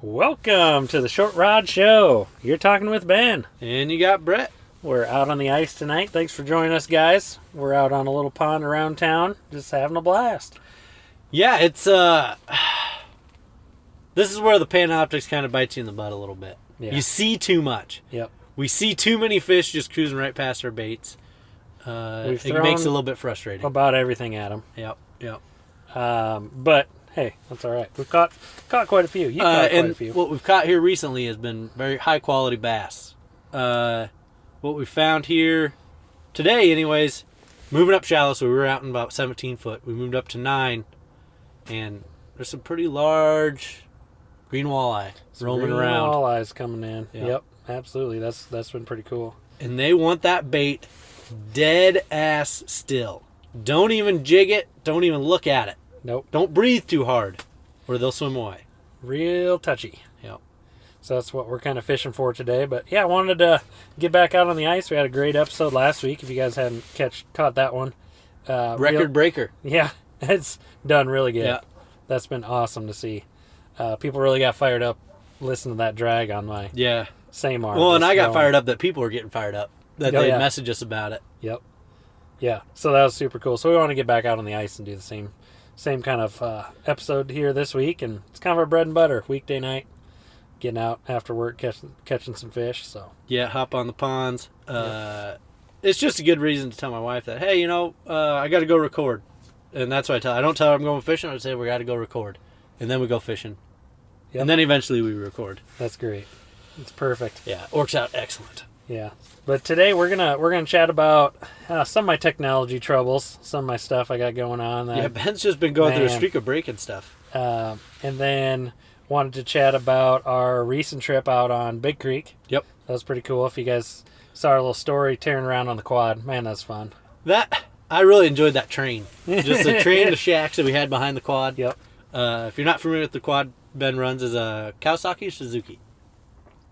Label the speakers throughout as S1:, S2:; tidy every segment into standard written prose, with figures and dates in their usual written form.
S1: Welcome to the Short Rod Show. You're talking with Ben.
S2: And you got Brett.
S1: We're out on the ice tonight. Thanks for joining us, guys. We're out on a little pond around town, just having a blast.
S2: Yeah, it's this is where the Panoptix kind of bites you in the butt a little bit.
S1: Yeah.
S2: You see too much.
S1: Yep.
S2: We see too many fish just cruising right past our baits. It makes it a little bit frustrating.
S1: About everything at them.
S2: Yep.
S1: But hey, that's all right. We've caught quite a few. You caught quite a few.
S2: What we've caught here recently has been very high quality bass. What we found here today, anyways, moving up shallow, so we were out in about 17 foot. We moved up to 9, and there's some pretty large green walleye roaming around.
S1: Walleyes coming in.
S2: Yeah.
S1: Yep, absolutely. That's been pretty cool.
S2: And they want that bait dead ass still. Don't even jig it. Don't even look at it.
S1: Nope.
S2: Don't breathe too hard, or they'll swim away.
S1: Real touchy.
S2: Yep.
S1: So that's what we're kind of fishing for today. But yeah, I wanted to get back out on the ice. We had a great episode last week. If you guys hadn't caught that one,
S2: Record breaker.
S1: Yeah, it's done really good.
S2: Yeah.
S1: That's been awesome to see. People really got fired up listening to that drag on my
S2: Yeah.
S1: same arm.
S2: Well, and I got
S1: going.
S2: fired up that people were getting fired up. That
S1: Oh,
S2: they
S1: yeah.
S2: message us about it.
S1: Yep. Yeah. So that was super cool. So we want to get back out on the ice and do the same kind of episode here this week, and it's kind of our bread and butter. Weekday night, getting out after work, catching some fish. So
S2: Yeah, hop on the ponds. It's just a good reason to tell my wife that, hey, I got to go record. And that's what I tell her. I don't tell her I'm going fishing. I say we got to go record. And then we go fishing.
S1: Yep.
S2: And then eventually we record.
S1: That's great. It's perfect.
S2: Yeah, it works out excellent.
S1: Yeah. But today we're gonna chat about some of my technology troubles, some of my stuff I got going on.
S2: Yeah, Ben's just been going through a
S1: Man.
S2: streak of breaking stuff.
S1: And then wanted to chat about our recent trip out on Big Creek.
S2: Yep.
S1: That was pretty cool. If you guys saw our little story tearing around on the quad, man, that's fun.
S2: I really enjoyed that train. Just the train, the shacks that we had behind the quad.
S1: Yep.
S2: If you're not familiar with the quad Ben runs, is a Kawasaki or Suzuki?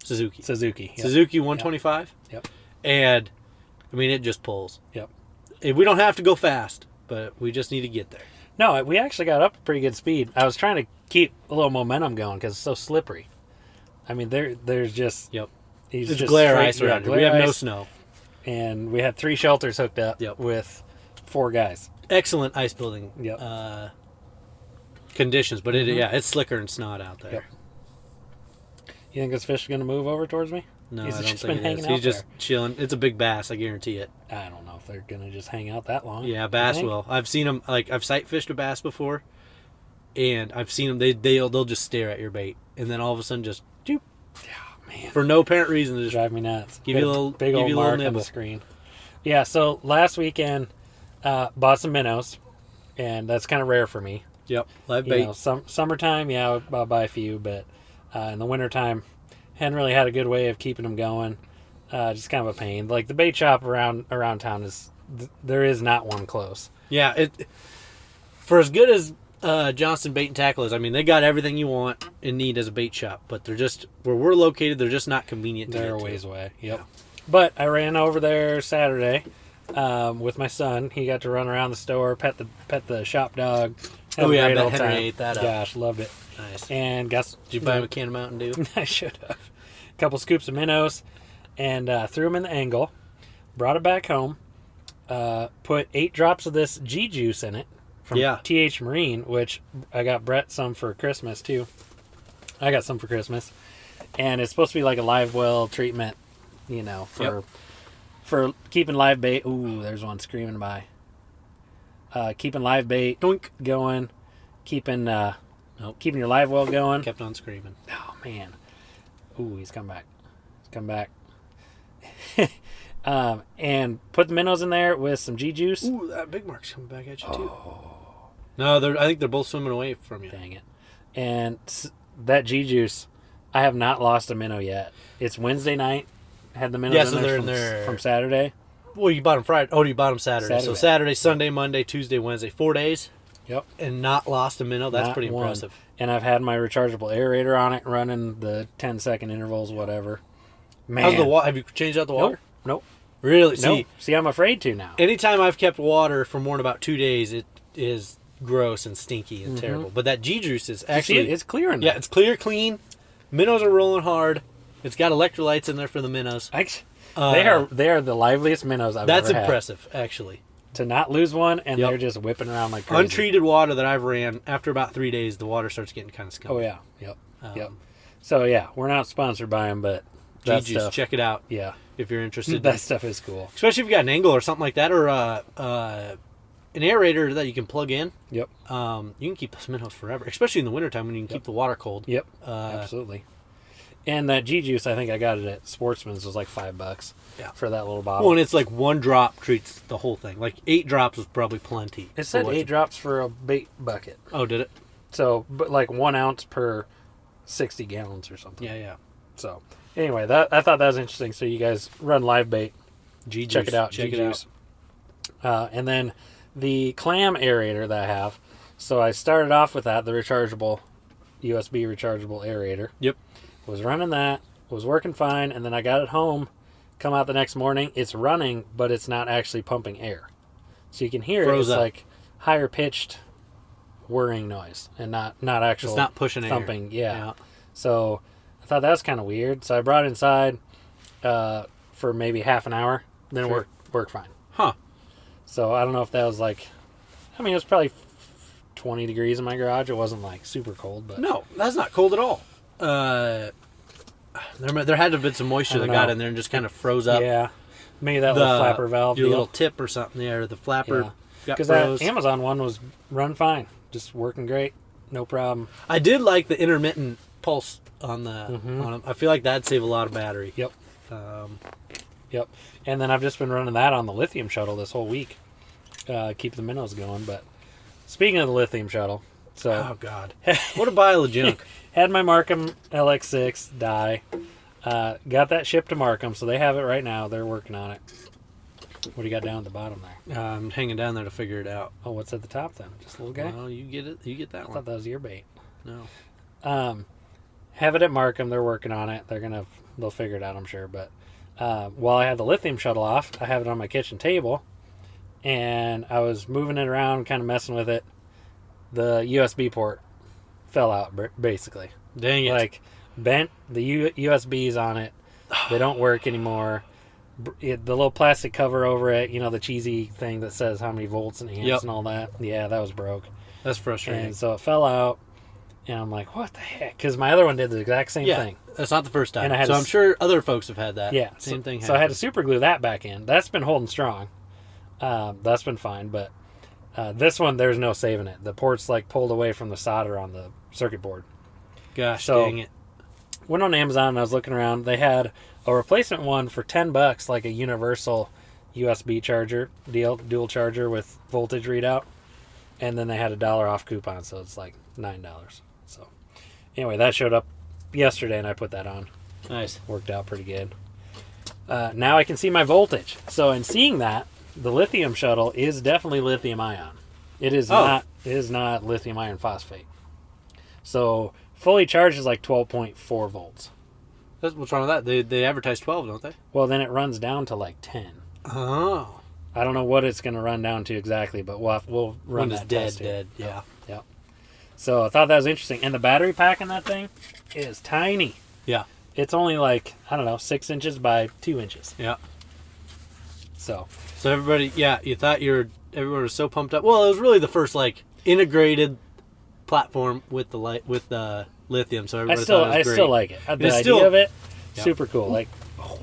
S2: Suzuki.
S1: Suzuki. Yep.
S2: Suzuki 125.
S1: Yep.
S2: And, I mean, it just pulls.
S1: Yep.
S2: We don't have to go fast, but we just need to get there.
S1: No, we actually got up to pretty good speed. I was trying to keep a little momentum going because it's so slippery. I mean, there's just...
S2: Yep.
S1: It's
S2: It's
S1: just
S2: glare
S1: straight-
S2: ice
S1: yeah,
S2: around here. We
S1: glare
S2: have no
S1: ice.
S2: snow.
S1: And we had 3 shelters hooked up
S2: Yep.
S1: with 4 guys.
S2: Excellent ice building
S1: Yep.
S2: conditions, but it's slicker and snot out there.
S1: Yep. You think this fish is going to move over towards me?
S2: No,
S1: He's
S2: I don't
S1: just
S2: think
S1: been
S2: it
S1: hanging
S2: is.
S1: out
S2: He's just
S1: there.
S2: chilling. It's a big bass, I guarantee it.
S1: I don't know if they're going to just hang out that long.
S2: Yeah,
S1: You
S2: bass
S1: think?
S2: will. I've seen them, I've sight fished a bass before, and I've seen them, they'll just stare at your bait, and then all of a sudden just, doop,
S1: Man,
S2: for no apparent reason, they just
S1: drive me nuts.
S2: Give you a
S1: Got
S2: little-
S1: big
S2: give
S1: old
S2: you a little
S1: mark on the
S2: nibble.
S1: screen. Yeah, so last weekend, bought some minnows, and that's kind of rare for me.
S2: Yep, live
S1: You
S2: bait.
S1: know, summertime, yeah, I'll buy a few, but in the wintertime, hadn't really had a good way of keeping them going. Just kind of a pain. Like the bait shop around town there is not one close.
S2: Yeah, for as good as Johnston Bait and Tackle is, I mean, they got everything you want and need as a bait shop, but they're just, where we're located, they're just not convenient to
S1: They're
S2: get
S1: a ways
S2: to.
S1: away. Yep. But I ran over there Saturday with my son. He got to run around the store, pet the shop dog. Had
S2: Oh,
S1: a
S2: yeah, I
S1: great
S2: bet
S1: old
S2: Henry
S1: time.
S2: ate that up.
S1: Gosh, loved it.
S2: Nice.
S1: And got
S2: Did you buy him a can of Mountain Dew?
S1: I should have. A couple scoops of minnows and threw them in the angle. Brought it back home. Put 8 drops of this G juice in it from
S2: Yeah.
S1: TH Marine, which I got Brett some for Christmas too. I got some for Christmas, and it's supposed to be like a live well treatment, for keeping live bait. Ooh, there's one screaming by. Keeping live bait
S2: Doink.
S1: going, keeping your live well going.
S2: Kept on screaming.
S1: Oh man. Ooh, he's come back. He's come back. And put the minnows in there with some G juice.
S2: Ooh, that big mark's coming back at you, too. No, I think they're both swimming away from you.
S1: Dang it. And that G juice, I have not lost a minnow yet. It's Wednesday night. Had the minnows
S2: Yeah,
S1: in
S2: so
S1: there
S2: they're
S1: from,
S2: in there.
S1: from Saturday.
S2: Well, you bought them Friday. Oh, you bought them Saturday. So
S1: Saturday.
S2: Saturday, Sunday, Monday, Tuesday, Wednesday. 4 days
S1: Yep.
S2: and not lost a minnow. That's
S1: Not
S2: pretty
S1: one.
S2: impressive.
S1: And I've had my rechargeable aerator on it, running the 10-second intervals, whatever. Man.
S2: How's the water? Have you changed out the water?
S1: Nope.
S2: Really?
S1: Nope. See, I'm afraid to now.
S2: Anytime I've kept water for more than about 2 days, it is gross and stinky and terrible. But that G juice is
S1: You see
S2: actually
S1: it? It's clear in
S2: yeah,
S1: there.
S2: it's clear, clean. Minnows are rolling hard. It's got electrolytes in there for the minnows.
S1: They are the liveliest minnows I've
S2: That's
S1: ever had.
S2: impressive, actually.
S1: To not lose one, and
S2: Yep.
S1: they're just whipping around like crazy.
S2: Untreated water that I've ran, after about 3 days, the water starts getting kind of scummy.
S1: Oh yeah, yep. So yeah, we're not sponsored by them, but that
S2: GG's,
S1: stuff,
S2: check it out
S1: yeah,
S2: if you're interested.
S1: that stuff is cool.
S2: Especially if you got an angle or something like that, or an aerator that you can plug in.
S1: Yep,
S2: You can keep those minnows forever, especially in the wintertime when you can keep the water cold.
S1: yep, absolutely. And that G juice, I think I got it at Sportsman's, was like $5 for that little bottle.
S2: Well, and it's like 1 drop treats the whole thing. Like 8 drops was probably plenty.
S1: It said
S2: for what
S1: 8
S2: you-
S1: drops for a bait bucket.
S2: Oh, did it?
S1: So, but like 1 ounce per 60 gallons or something.
S2: Yeah.
S1: So, anyway, I thought that was interesting. So, you guys run live bait.
S2: G-Juice.
S1: Check it out.
S2: Check it
S1: G-Juice. And then the clam aerator that I have. So, I started off with that, the rechargeable, USB rechargeable aerator.
S2: Yep.
S1: Was running that. Was working fine. And then I got it home. Come out the next morning. It's running, but it's not actually pumping air. So, you can hear
S2: Froze
S1: it. It's
S2: up.
S1: like higher pitched whirring noise and not actual
S2: It's not pushing air.
S1: thumping. Yeah. So I thought that was kind of weird. So I brought it inside for maybe half an hour. Then
S2: Sure.
S1: it worked fine.
S2: Huh.
S1: So I don't know if that was like, I mean, it was probably 20 degrees in my garage. It wasn't like super cold, but
S2: No, that's not cold at all. There had to have been some moisture
S1: I
S2: that
S1: don't
S2: got
S1: know.
S2: in there and just kind of froze up.
S1: yeah, maybe that little flapper valve
S2: your
S1: deal.
S2: little tip or something there. The flapper got
S1: Because
S2: froze.
S1: that Amazon one was run fine, just working great, no problem.
S2: I did like the intermittent pulse on the.
S1: Mhm.
S2: On 'em. I feel like that'd save a lot of battery.
S1: Yep.
S2: Um,
S1: Yep. And then I've just been running that on the lithium shuttle this whole week. Keep the minnows going. But speaking of the lithium shuttle, so
S2: oh God, what a pile of junk!
S1: had my Markham LX6 die. Got that shipped to Markham, so they have it right now. They're working on it. What do you got down at the bottom there?
S2: I'm hanging down there to figure it out.
S1: Oh, what's at the top then? Just a little guy?
S2: Well, you get it. You get that
S1: I
S2: one.
S1: thought that was your bait.
S2: No.
S1: Have it at Markham. They're working on it. They'll figure it out, I'm sure. But while I had the lithium shuttle off, I have it on my kitchen table, and I was moving it around, kind of messing with it. The USB port fell out, basically.
S2: Dang it!
S1: Like bent the USBs on it. They don't work anymore. The little plastic cover over it, the cheesy thing that says how many volts and amps
S2: Yep.
S1: and all that. Yeah, that was broke.
S2: That's frustrating.
S1: And so it fell out, and I'm like, what the heck? Because my other one did the exact same
S2: yeah,
S1: thing.
S2: that's not the first time.
S1: And I had
S2: so
S1: to
S2: I'm sure other folks have had that.
S1: Yeah,
S2: same thing.
S1: So I had to
S2: happened.
S1: super glue that back in. That's been holding strong. That's been fine, but this one, there's no saving it. The port's like pulled away from the solder on the circuit board.
S2: Gosh,
S1: so-
S2: dang it!
S1: Went on Amazon and I was looking around. They had a replacement one for $10, like a universal USB charger deal, dual charger with voltage readout. And then they had $1 off coupon, so it's like $9. So anyway, that showed up yesterday and I put that on.
S2: Nice.
S1: Worked out pretty good. Now I can see my voltage. So in seeing that, the lithium shuttle is definitely lithium ion. It is not. It is not lithium iron phosphate. So fully charged is like 12.4 volts.
S2: What's wrong with that? They advertise 12, don't they?
S1: Well, then it runs down to like 10.
S2: Oh,
S1: I don't know what it's going to run down to exactly, but we'll run
S2: when it's
S1: that
S2: dead,
S1: test here.
S2: dead. Yeah.
S1: Yep. So I thought that was interesting. And the battery pack in that thing is tiny.
S2: Yeah.
S1: It's only like, I don't know, 6 inches by 2 inches.
S2: Yeah.
S1: So
S2: So everybody, you thought everyone was so pumped up. Well, it was really the first like integrated platform with the lithium. So
S1: I
S2: everybody thought it was great.
S1: still like it. The
S2: it's
S1: idea
S2: still-
S1: of it,
S2: Yeah.
S1: super cool. Like,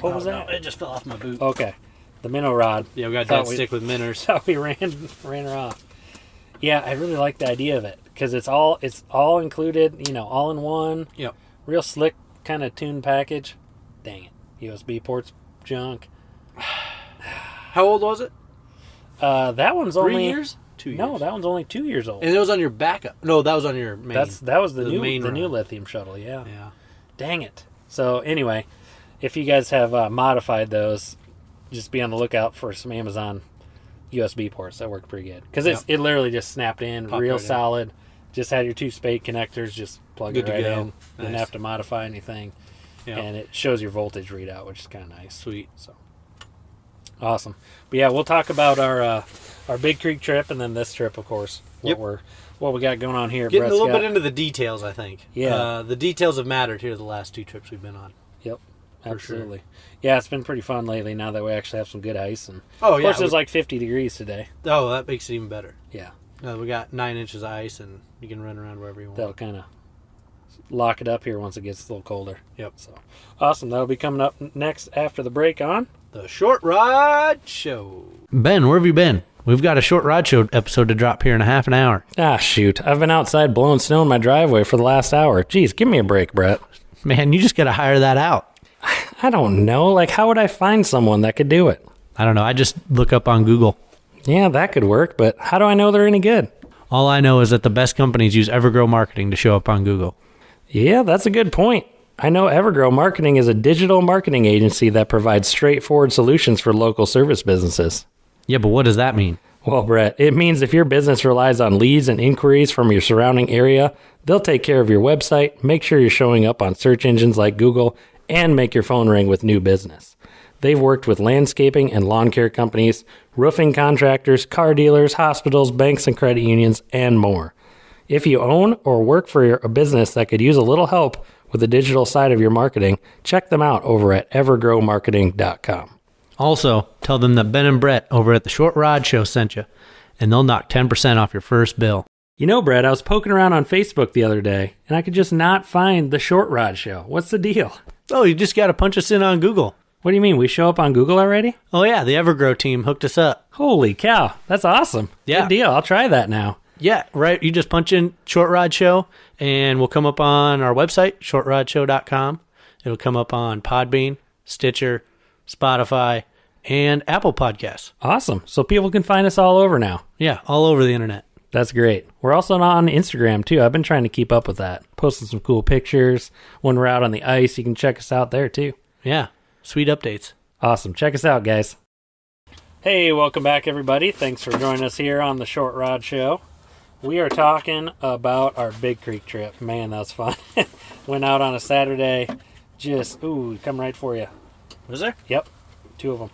S1: what was
S2: Oh,
S1: that?
S2: no, it just fell off my boot.
S1: Okay. The minnow rod.
S2: Yeah, we got
S1: Thought
S2: dead stick with minnows.
S1: That's how we ran her off. Yeah, I really like the idea of it because it's all included, all in one.
S2: Yep.
S1: Real slick kind of tuned package. Dang it. USB ports junk.
S2: How old was it?
S1: That one's
S2: 3
S1: only
S2: years? 2 years.
S1: No, that one's only 2 years old.
S2: And it was on your backup. No, that was on your main.
S1: That was the
S2: the main
S1: new
S2: rod.
S1: lithium shuttle, yeah.
S2: Yeah.
S1: Dang it. So anyway, if you guys have modified those, just be on the lookout for some Amazon USB ports that work pretty good because it literally just snapped in,
S2: Popped
S1: real
S2: right in.
S1: solid. Just had your 2 spade connectors, just plug
S2: Good
S1: it
S2: to
S1: right
S2: go.
S1: in. Didn't
S2: Nice.
S1: have to modify anything,
S2: Yeah.
S1: and it shows your voltage readout, which is kind of nice.
S2: Sweet.
S1: So awesome. But yeah, we'll talk about our Big Creek trip and then this trip, of course, what we got going on here.
S2: Getting
S1: Brett's
S2: a little
S1: got-
S2: bit into the details, I think.
S1: Yeah.
S2: The details have mattered here the last 2 trips we've been on.
S1: Yep,
S2: For
S1: absolutely. Yeah, it's been pretty fun lately. Now that we actually have some good ice, and
S2: Oh,
S1: of
S2: yeah.
S1: course it's like 50 degrees today.
S2: Oh, that makes it even better.
S1: Yeah,
S2: We got 9 inches of ice, and you can run around wherever you want.
S1: that'll kind of lock it up here once it gets a little colder.
S2: Yep.
S1: So awesome. That'll be coming up next after the break on
S2: The Short Rod Show. Ben, where have you been? We've got a Short Rod Show episode to drop here in a half an hour.
S1: Ah, shoot. I've been outside blowing snow in my driveway for the last hour. Jeez, give me a break, Brett.
S2: Man, you just got to hire that out.
S1: I don't know. Like, how would I find someone that could do it?
S2: I don't know. I just look up on Google.
S1: Yeah, that could work, but how do I know they're any good?
S2: All I know is that the best companies use Evergrow Marketing to show up on Google.
S1: Yeah, that's a good point. I know Evergrow Marketing is a digital marketing agency that provides straightforward solutions for local service businesses.
S2: Yeah, but what does that mean?
S1: Well, Brett, it means if your business relies on leads and inquiries from your surrounding area, they'll take care of your website, make sure you're showing up on search engines like Google, and make your phone ring with new business. They've worked with landscaping and lawn care companies, roofing contractors, car dealers, hospitals, banks and credit unions, and more. If you own or work for a business that could use a little help with the digital side of your marketing, check them out over at evergrowmarketing.com.
S2: Also, tell them that Ben and Brett over at the Short Rod Show sent you, and they'll knock 10% off your first bill.
S1: You know, Brett, I was poking around on Facebook the other day, and I could just not find the Short Rod Show. What's the deal?
S2: Oh, you just got to punch us in on Google.
S1: What do you mean? We show up on Google already?
S2: Oh, yeah, the Evergrow team hooked us up.
S1: Holy cow. That's awesome.
S2: Yeah.
S1: Good deal. I'll try that now.
S2: Yeah, right. You just punch in Short Rod Show, and we'll come up on our website, shortrodshow.com. It'll come up on Podbean, Stitcher, Spotify, and Apple Podcasts.
S1: Awesome. So people can find us all over now.
S2: Yeah, all over the internet.
S1: That's great. We're also on Instagram, too. I've been trying to keep up with that. Posting some cool pictures. When we're out on the ice, you can check us out there, too.
S2: Yeah, sweet updates.
S1: Awesome. Check us out, guys. Hey, welcome back, everybody. Thanks for joining us here on the Short Rod Show. We are talking about our Big Creek trip. Man, that was fun. Went out on a Saturday. Come right for you.
S2: Was there?
S1: Yep. 2 of them.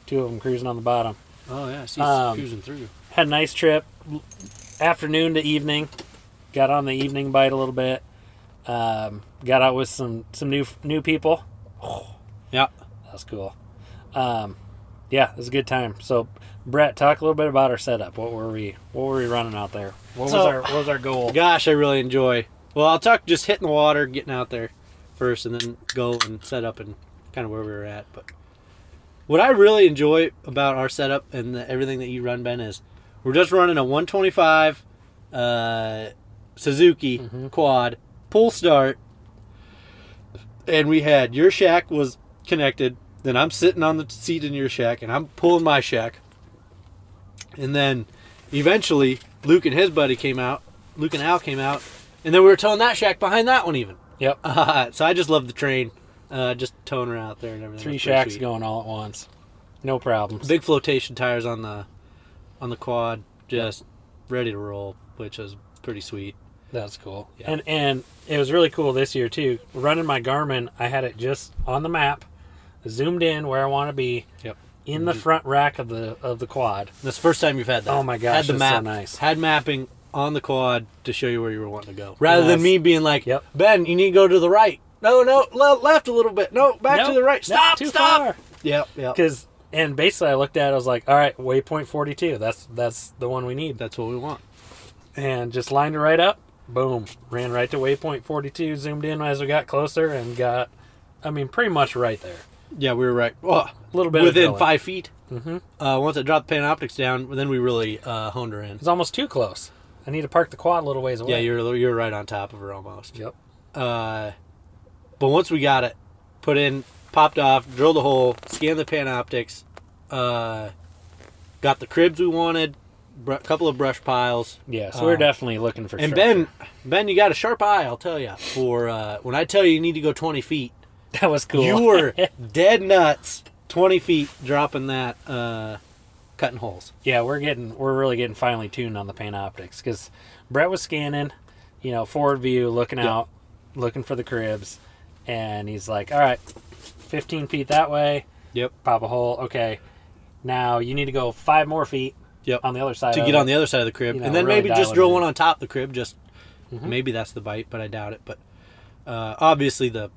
S1: 2 of them cruising on the bottom.
S2: Oh, yeah, I see cruising through.
S1: Had a nice trip. Afternoon to evening. Got on the evening bite a little bit. Got out with some new people.
S2: Yeah.
S1: That was cool. Yeah, it was a good time. So, Brett, talk a little bit about our setup. What were we running out there? What was our goal?
S2: Gosh, I really enjoy. Well, I'll talk just hitting the water, getting out there first, and then go and set up and kind of where we were at. But what I really enjoy about our setup and everything that you run, Ben, is we're just running a 125 Suzuki quad, pull start, and we had your shack was connected. Then I'm sitting on the seat in your shack, and I'm pulling my shack. And then eventually, Luke and his buddy came out. Luke and Al came out. And then we were towing that shack behind that one even.
S1: Yep.
S2: So I just love the train. Just towing her out there and everything.
S1: 3
S2: That's pretty
S1: shacks
S2: sweet.
S1: going all at once. No problems.
S2: Big flotation tires on the quad. Just ready to roll, which is pretty sweet.
S1: That's cool.
S2: Yeah.
S1: And it was really cool this year, too. Running my Garmin, I had it just on the map. Zoomed in where I want to be.
S2: Yep.
S1: In the front rack of the quad.
S2: That's the first time you've had that.
S1: Oh my gosh,
S2: had the
S1: that's
S2: map,
S1: so nice.
S2: Had mapping on the quad to show you where you were wanting to go. Rather than
S1: Yes.
S2: me being like,
S1: Yep.
S2: Ben, you need to go to the right. No, left a little bit. No, back to the right. Stop,
S1: too
S2: stop.
S1: far.
S2: Yep.
S1: And basically I looked at it, I was like, all right, waypoint 42. That's the one we need.
S2: That's what we want.
S1: And just lined it right up. Boom. Ran right to waypoint 42, zoomed in as we got closer and got, pretty much right there.
S2: Yeah, we were right. Oh,
S1: A little bit
S2: within
S1: of drilling.
S2: 5 feet.
S1: Mm-hmm.
S2: Once I dropped the Panoptics down, then we really honed her in.
S1: It's almost too close. I need to park the quad a little ways away.
S2: Yeah, you're right on top of her almost.
S1: Yep.
S2: But once we got it, put in, popped off, drilled a hole, scanned the Panoptics, got the cribs we wanted, a couple of brush piles.
S1: Yeah, so we're definitely looking for
S2: And
S1: structure.
S2: Ben, you got a sharp eye, I'll tell you. For when I tell you need to go 20 feet,
S1: That was cool.
S2: you were dead nuts. 20 feet dropping that, cutting holes.
S1: Yeah, we're really getting finely tuned on the Panoptics because Brett was scanning, forward view, looking out, looking for the cribs, and he's like, all right, 15 feet that way.
S2: Yep.
S1: Pop a hole. Okay, now you need to go 5 more feet.
S2: Yep.
S1: on the other side
S2: to
S1: of
S2: get
S1: it.
S2: on the other side of the crib,
S1: You know,
S2: and then
S1: really
S2: maybe
S1: dial
S2: just
S1: it
S2: drill
S1: in.
S2: one on top of the crib. Just
S1: Mhm.
S2: maybe that's the bite, but I doubt it. But obviously the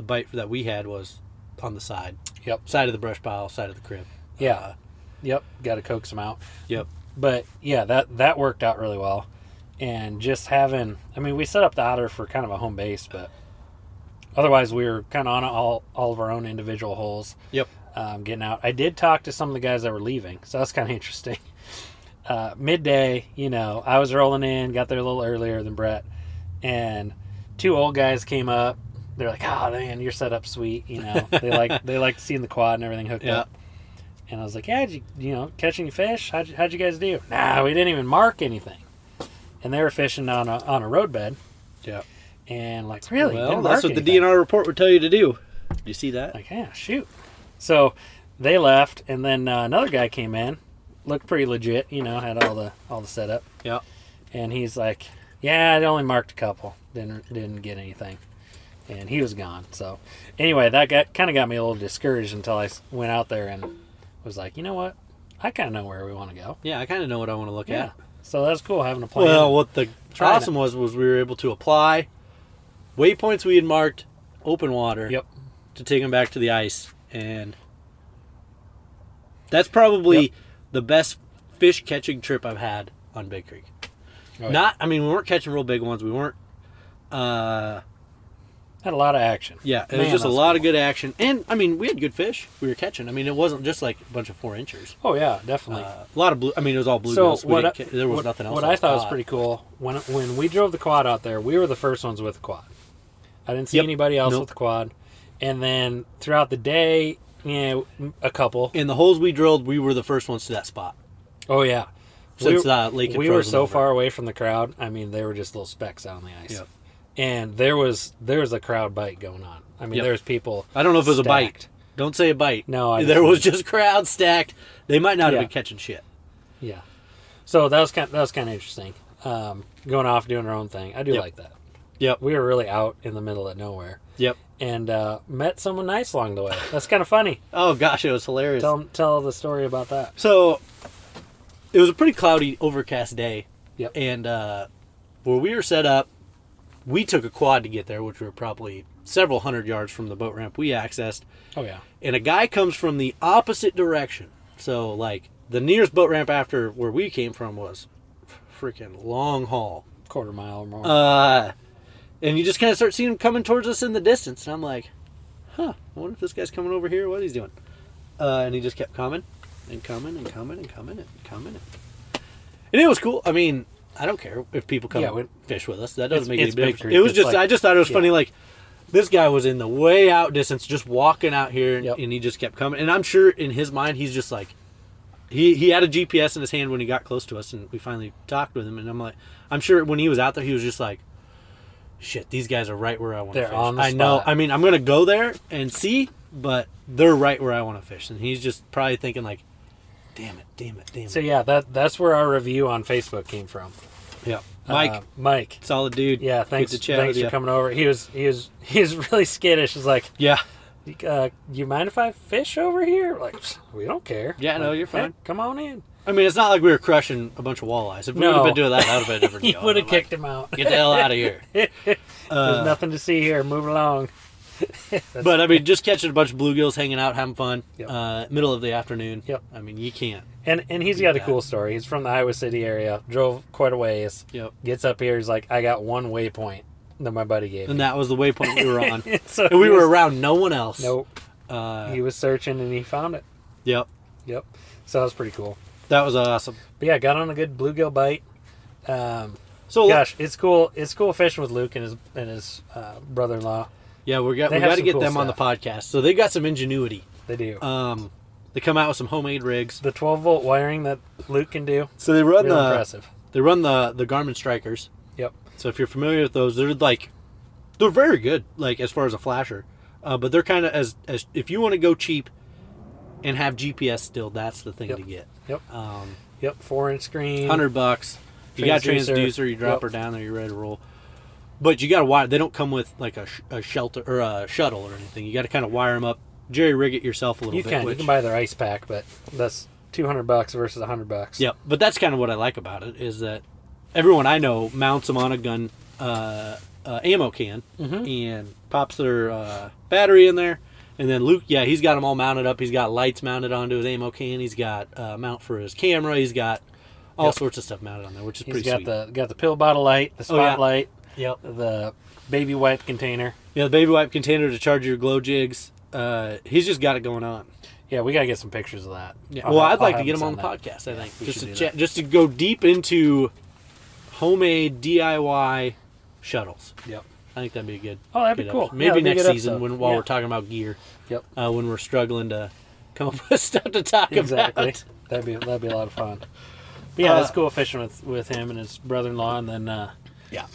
S2: bite that we had was on the side.
S1: Yep.
S2: Side of the brush pile, side of the crib.
S1: Yeah. Yep. Got to coax them out.
S2: Yep.
S1: But yeah, that worked out really well. And just having, I mean, we set up the otter for kind of a home base, but otherwise we were kind of on all of our own individual holes.
S2: Yep.
S1: Getting out. I did talk to some of the guys that were leaving, so that's kind of interesting. Midday, I was rolling in, got there a little earlier than Brett, and two old guys came up. They're like, "Oh man, you're set up sweet." They like seeing the quad and everything hooked up. And I was like, "Yeah, did you catch any fish? How'd you guys do?" Nah, we didn't even mark anything. And they were fishing on a roadbed.
S2: Yeah.
S1: And like, really?
S2: Well,
S1: Didn't
S2: that's
S1: mark
S2: what the
S1: anything.
S2: DNR report would tell you to do. Did you see that?
S1: Like, yeah, shoot. So they left, and then another guy came in, looked pretty legit, had all the setup,
S2: Yeah.
S1: and he's like, "Yeah, I only marked a couple, didn't get anything," and he was gone. So anyway, that kind of got me a little discouraged until I went out there and was like, you know what, I kind of know where we want to go.
S2: Yeah, I kind of know what I want to look
S1: Yeah.
S2: at.
S1: So that's cool having a plan.
S2: Well, what the
S1: Trying
S2: awesome was we were able to apply waypoints we had marked, open water,
S1: Yep.
S2: to take them back to the ice, and that's probably
S1: Yep.
S2: the best fish catching trip I've had on Big Creek.
S1: Oh, yeah.
S2: We weren't catching real big ones. We weren't.
S1: Had a lot of action.
S2: Yeah, it
S1: Man,
S2: was just a
S1: that's
S2: lot
S1: cool.
S2: of good action, and we had good fish. We were catching. It wasn't just like a bunch of 4-inchers.
S1: Oh yeah, definitely.
S2: A lot of blue. It was all
S1: So
S2: bluegills. There was nothing else.
S1: What
S2: on
S1: I
S2: the
S1: thought was
S2: spot.
S1: pretty cool when we drove the quad out there, we were the first ones with the quad. I didn't see
S2: Yep.
S1: anybody else
S2: Nope.
S1: with the quad, and then throughout the day, a couple.
S2: In the holes we drilled, we were the first ones to that spot.
S1: Oh yeah,
S2: Since Lake had
S1: we were
S2: frozen
S1: so
S2: over.
S1: far away from the crowd. I mean, they were just little specks out on the ice.
S2: Yep.
S1: And there was a crowd bite going on. I mean,
S2: Yep.
S1: there was people.
S2: I don't know if it was a bite.
S1: stacked.
S2: Don't say a bite.
S1: No,
S2: there was just crowd stacked. They might not
S1: Yeah.
S2: have been catching shit.
S1: Yeah. So that was kind of interesting. Going off doing our own thing. I do
S2: Yep.
S1: like that.
S2: Yep.
S1: We were really out in the middle of nowhere.
S2: Yep.
S1: And met someone nice along the way. That's kind of funny.
S2: Oh gosh, it was hilarious.
S1: Tell the story about that.
S2: So it was a pretty cloudy, overcast day.
S1: Yep.
S2: And where we were set up, we took a quad to get there, which we were probably several hundred yards from the boat ramp we accessed.
S1: Oh yeah.
S2: And a guy comes from the opposite direction. So like the nearest boat ramp after where we came from was freaking long haul.
S1: Quarter mile or more.
S2: And you just kind of start seeing him coming towards us in the distance. And I'm like, I wonder if this guy's coming over here, what he's doing. And he just kept coming and coming and coming and coming and coming. And it was cool. I mean, I don't care if people come
S1: Yeah,
S2: and fish with us. That doesn't make
S1: it's
S2: any
S1: Big
S2: difference.
S1: Creek.
S2: It was
S1: It's
S2: just,
S1: like-
S2: I just thought it was
S1: yeah.
S2: funny. Like, this guy was in the way out distance, just walking out here,
S1: Yep.
S2: and he just kept coming. And I'm sure in his mind, he's just like, he had a GPS in his hand when he got close to us, and we finally talked with him. And I'm sure when he was out there, he was just like, shit, these guys are right where I want to
S1: They're
S2: fish.
S1: on the
S2: I know.
S1: spot.
S2: I mean, I'm going to go there and see, but they're right where I want to fish. And he's just probably thinking like, damn it.
S1: So yeah, that's where our review on Facebook came from.
S2: Yeah. Mike,
S1: Mike.
S2: solid dude.
S1: Yeah,
S2: Good
S1: thanks.
S2: to chat
S1: Thanks
S2: with
S1: for
S2: you.
S1: coming over. He was really skittish. He's like,
S2: Yeah.
S1: you mind if I fish over here? Like, we don't care.
S2: Yeah, no,
S1: Like,
S2: you're fine.
S1: "Heck, come on in.
S2: I mean, it's not like we were crushing a bunch of walleyes. If we would
S1: No.
S2: have been doing that, that would have been a different
S1: You
S2: deal.
S1: would have
S2: I'm like,
S1: kicked him out.
S2: Get the hell out of here.
S1: There's nothing to see here. Move along.
S2: But I mean, just catching a bunch of bluegills, hanging out, having fun.
S1: Yep.
S2: Middle of the afternoon.
S1: Yep.
S2: I mean, you can't.
S1: And he's got a cool story. He's from the Iowa City area. Drove quite a ways.
S2: Yep.
S1: Gets up here. He's like, I got one waypoint that my buddy gave me.
S2: And that was the waypoint we were on.
S1: So
S2: And we
S1: he
S2: were
S1: was-
S2: around no one else.
S1: Nope.
S2: Uh,
S1: He was searching and he found it.
S2: Yep.
S1: Yep. So that was pretty cool.
S2: That was awesome.
S1: But yeah, got on a good bluegill bite.
S2: So
S1: Gosh, it's cool. It's cool fishing with Luke and his brother-in-law.
S2: yeah, we got
S1: They
S2: to
S1: have some
S2: get
S1: cool
S2: them on the
S1: stuff.
S2: podcast. So they got some ingenuity.
S1: They do.
S2: They come out with some homemade rigs.
S1: The 12-volt wiring that Luke can do,
S2: So they run
S1: real impressive.
S2: the Garmin Strikers.
S1: Yep.
S2: So if you're familiar with those, they're very good, like as far as a flasher. But they're kind of as if you want to go cheap and have GPS still, that's the thing
S1: Yep.
S2: to get.
S1: Yep. Yep. 4-inch screen.
S2: $100. You got a
S1: Transducer.
S2: transducer, you drop
S1: Yep.
S2: her down there, you're ready to roll. But you got to wire. They don't come with like a shelter or a shuttle or anything. You got to kind of wire them up, jerry rig it yourself a little
S1: You
S2: bit.
S1: can. You
S2: which-
S1: can buy their ice pack, but that's $200 versus $100.
S2: Yep. But that's kind of what I like about it is that everyone I know mounts them on a gun ammo can and pops their battery in there. And then Luke, he's got them all mounted up. He's got lights mounted onto his ammo can. He's got mount for his camera. He's got all sorts of stuff mounted on there, which is pretty sweet.
S1: He's got the pill bottle light, the spotlight,
S2: Yep.
S1: the baby wipe container.
S2: Yeah, the baby wipe container to charge your glow jigs. He's just got it going on.
S1: Yeah, we got to get some pictures of that.
S2: Yeah. Well, I'd like to get him on the podcast, I think. Just to chat, just to go deep into homemade DIY shuttles.
S1: Yep.
S2: I think that'd be good.
S1: Oh, that'd be cool.
S2: Maybe
S1: that'd be a
S2: next
S1: good
S2: season
S1: episode.
S2: while we're talking about gear.
S1: Yep.
S2: When we're struggling to come up with stuff to talk
S1: Exactly.
S2: about.
S1: That'd be a lot of fun. But yeah, it's cool fishing with him and his brother-in-law, and then
S2: Yeah.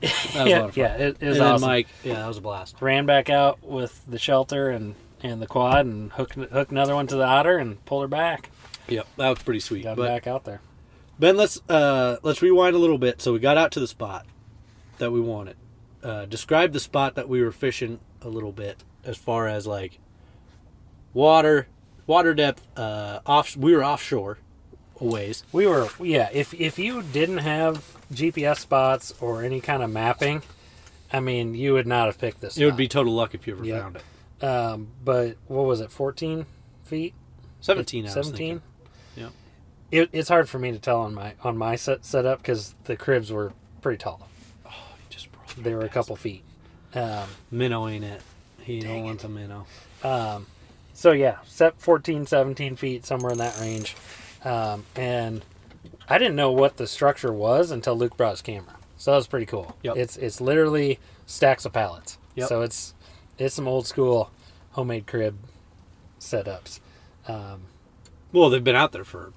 S2: That was a lot of fun.
S1: yeah, it was
S2: And then
S1: awesome.
S2: Mike, that was a blast.
S1: Ran back out with the shelter and the quad and hooked another one to the otter and pulled her back.
S2: Yep, that was pretty sweet.
S1: Got him
S2: But
S1: back out there.
S2: Ben, let's rewind a little bit. So we got out to the spot that we wanted. Describe the spot that we were fishing a little bit, as far as like water depth. We were offshore a ways.
S1: We were, if you didn't have GPS spots or any kind of mapping, I mean, you would not have picked this spot.
S2: It would be total luck if you ever
S1: Yep.
S2: found it.
S1: But what was it, 14 feet?
S2: 17. I was
S1: 17?
S2: thinking.
S1: It's hard for me to tell on my setup because the cribs were pretty tall.
S2: Just
S1: They were a couple feet.
S2: minnow ain't it? He don't want the minnow.
S1: So yeah, 14, 17 feet, somewhere in that range. And I didn't know what the structure was until Luke brought his camera. So that was pretty cool.
S2: Yep.
S1: It's literally stacks of pallets.
S2: Yep.
S1: So it's some old school homemade crib setups.
S2: Well, they've been out there for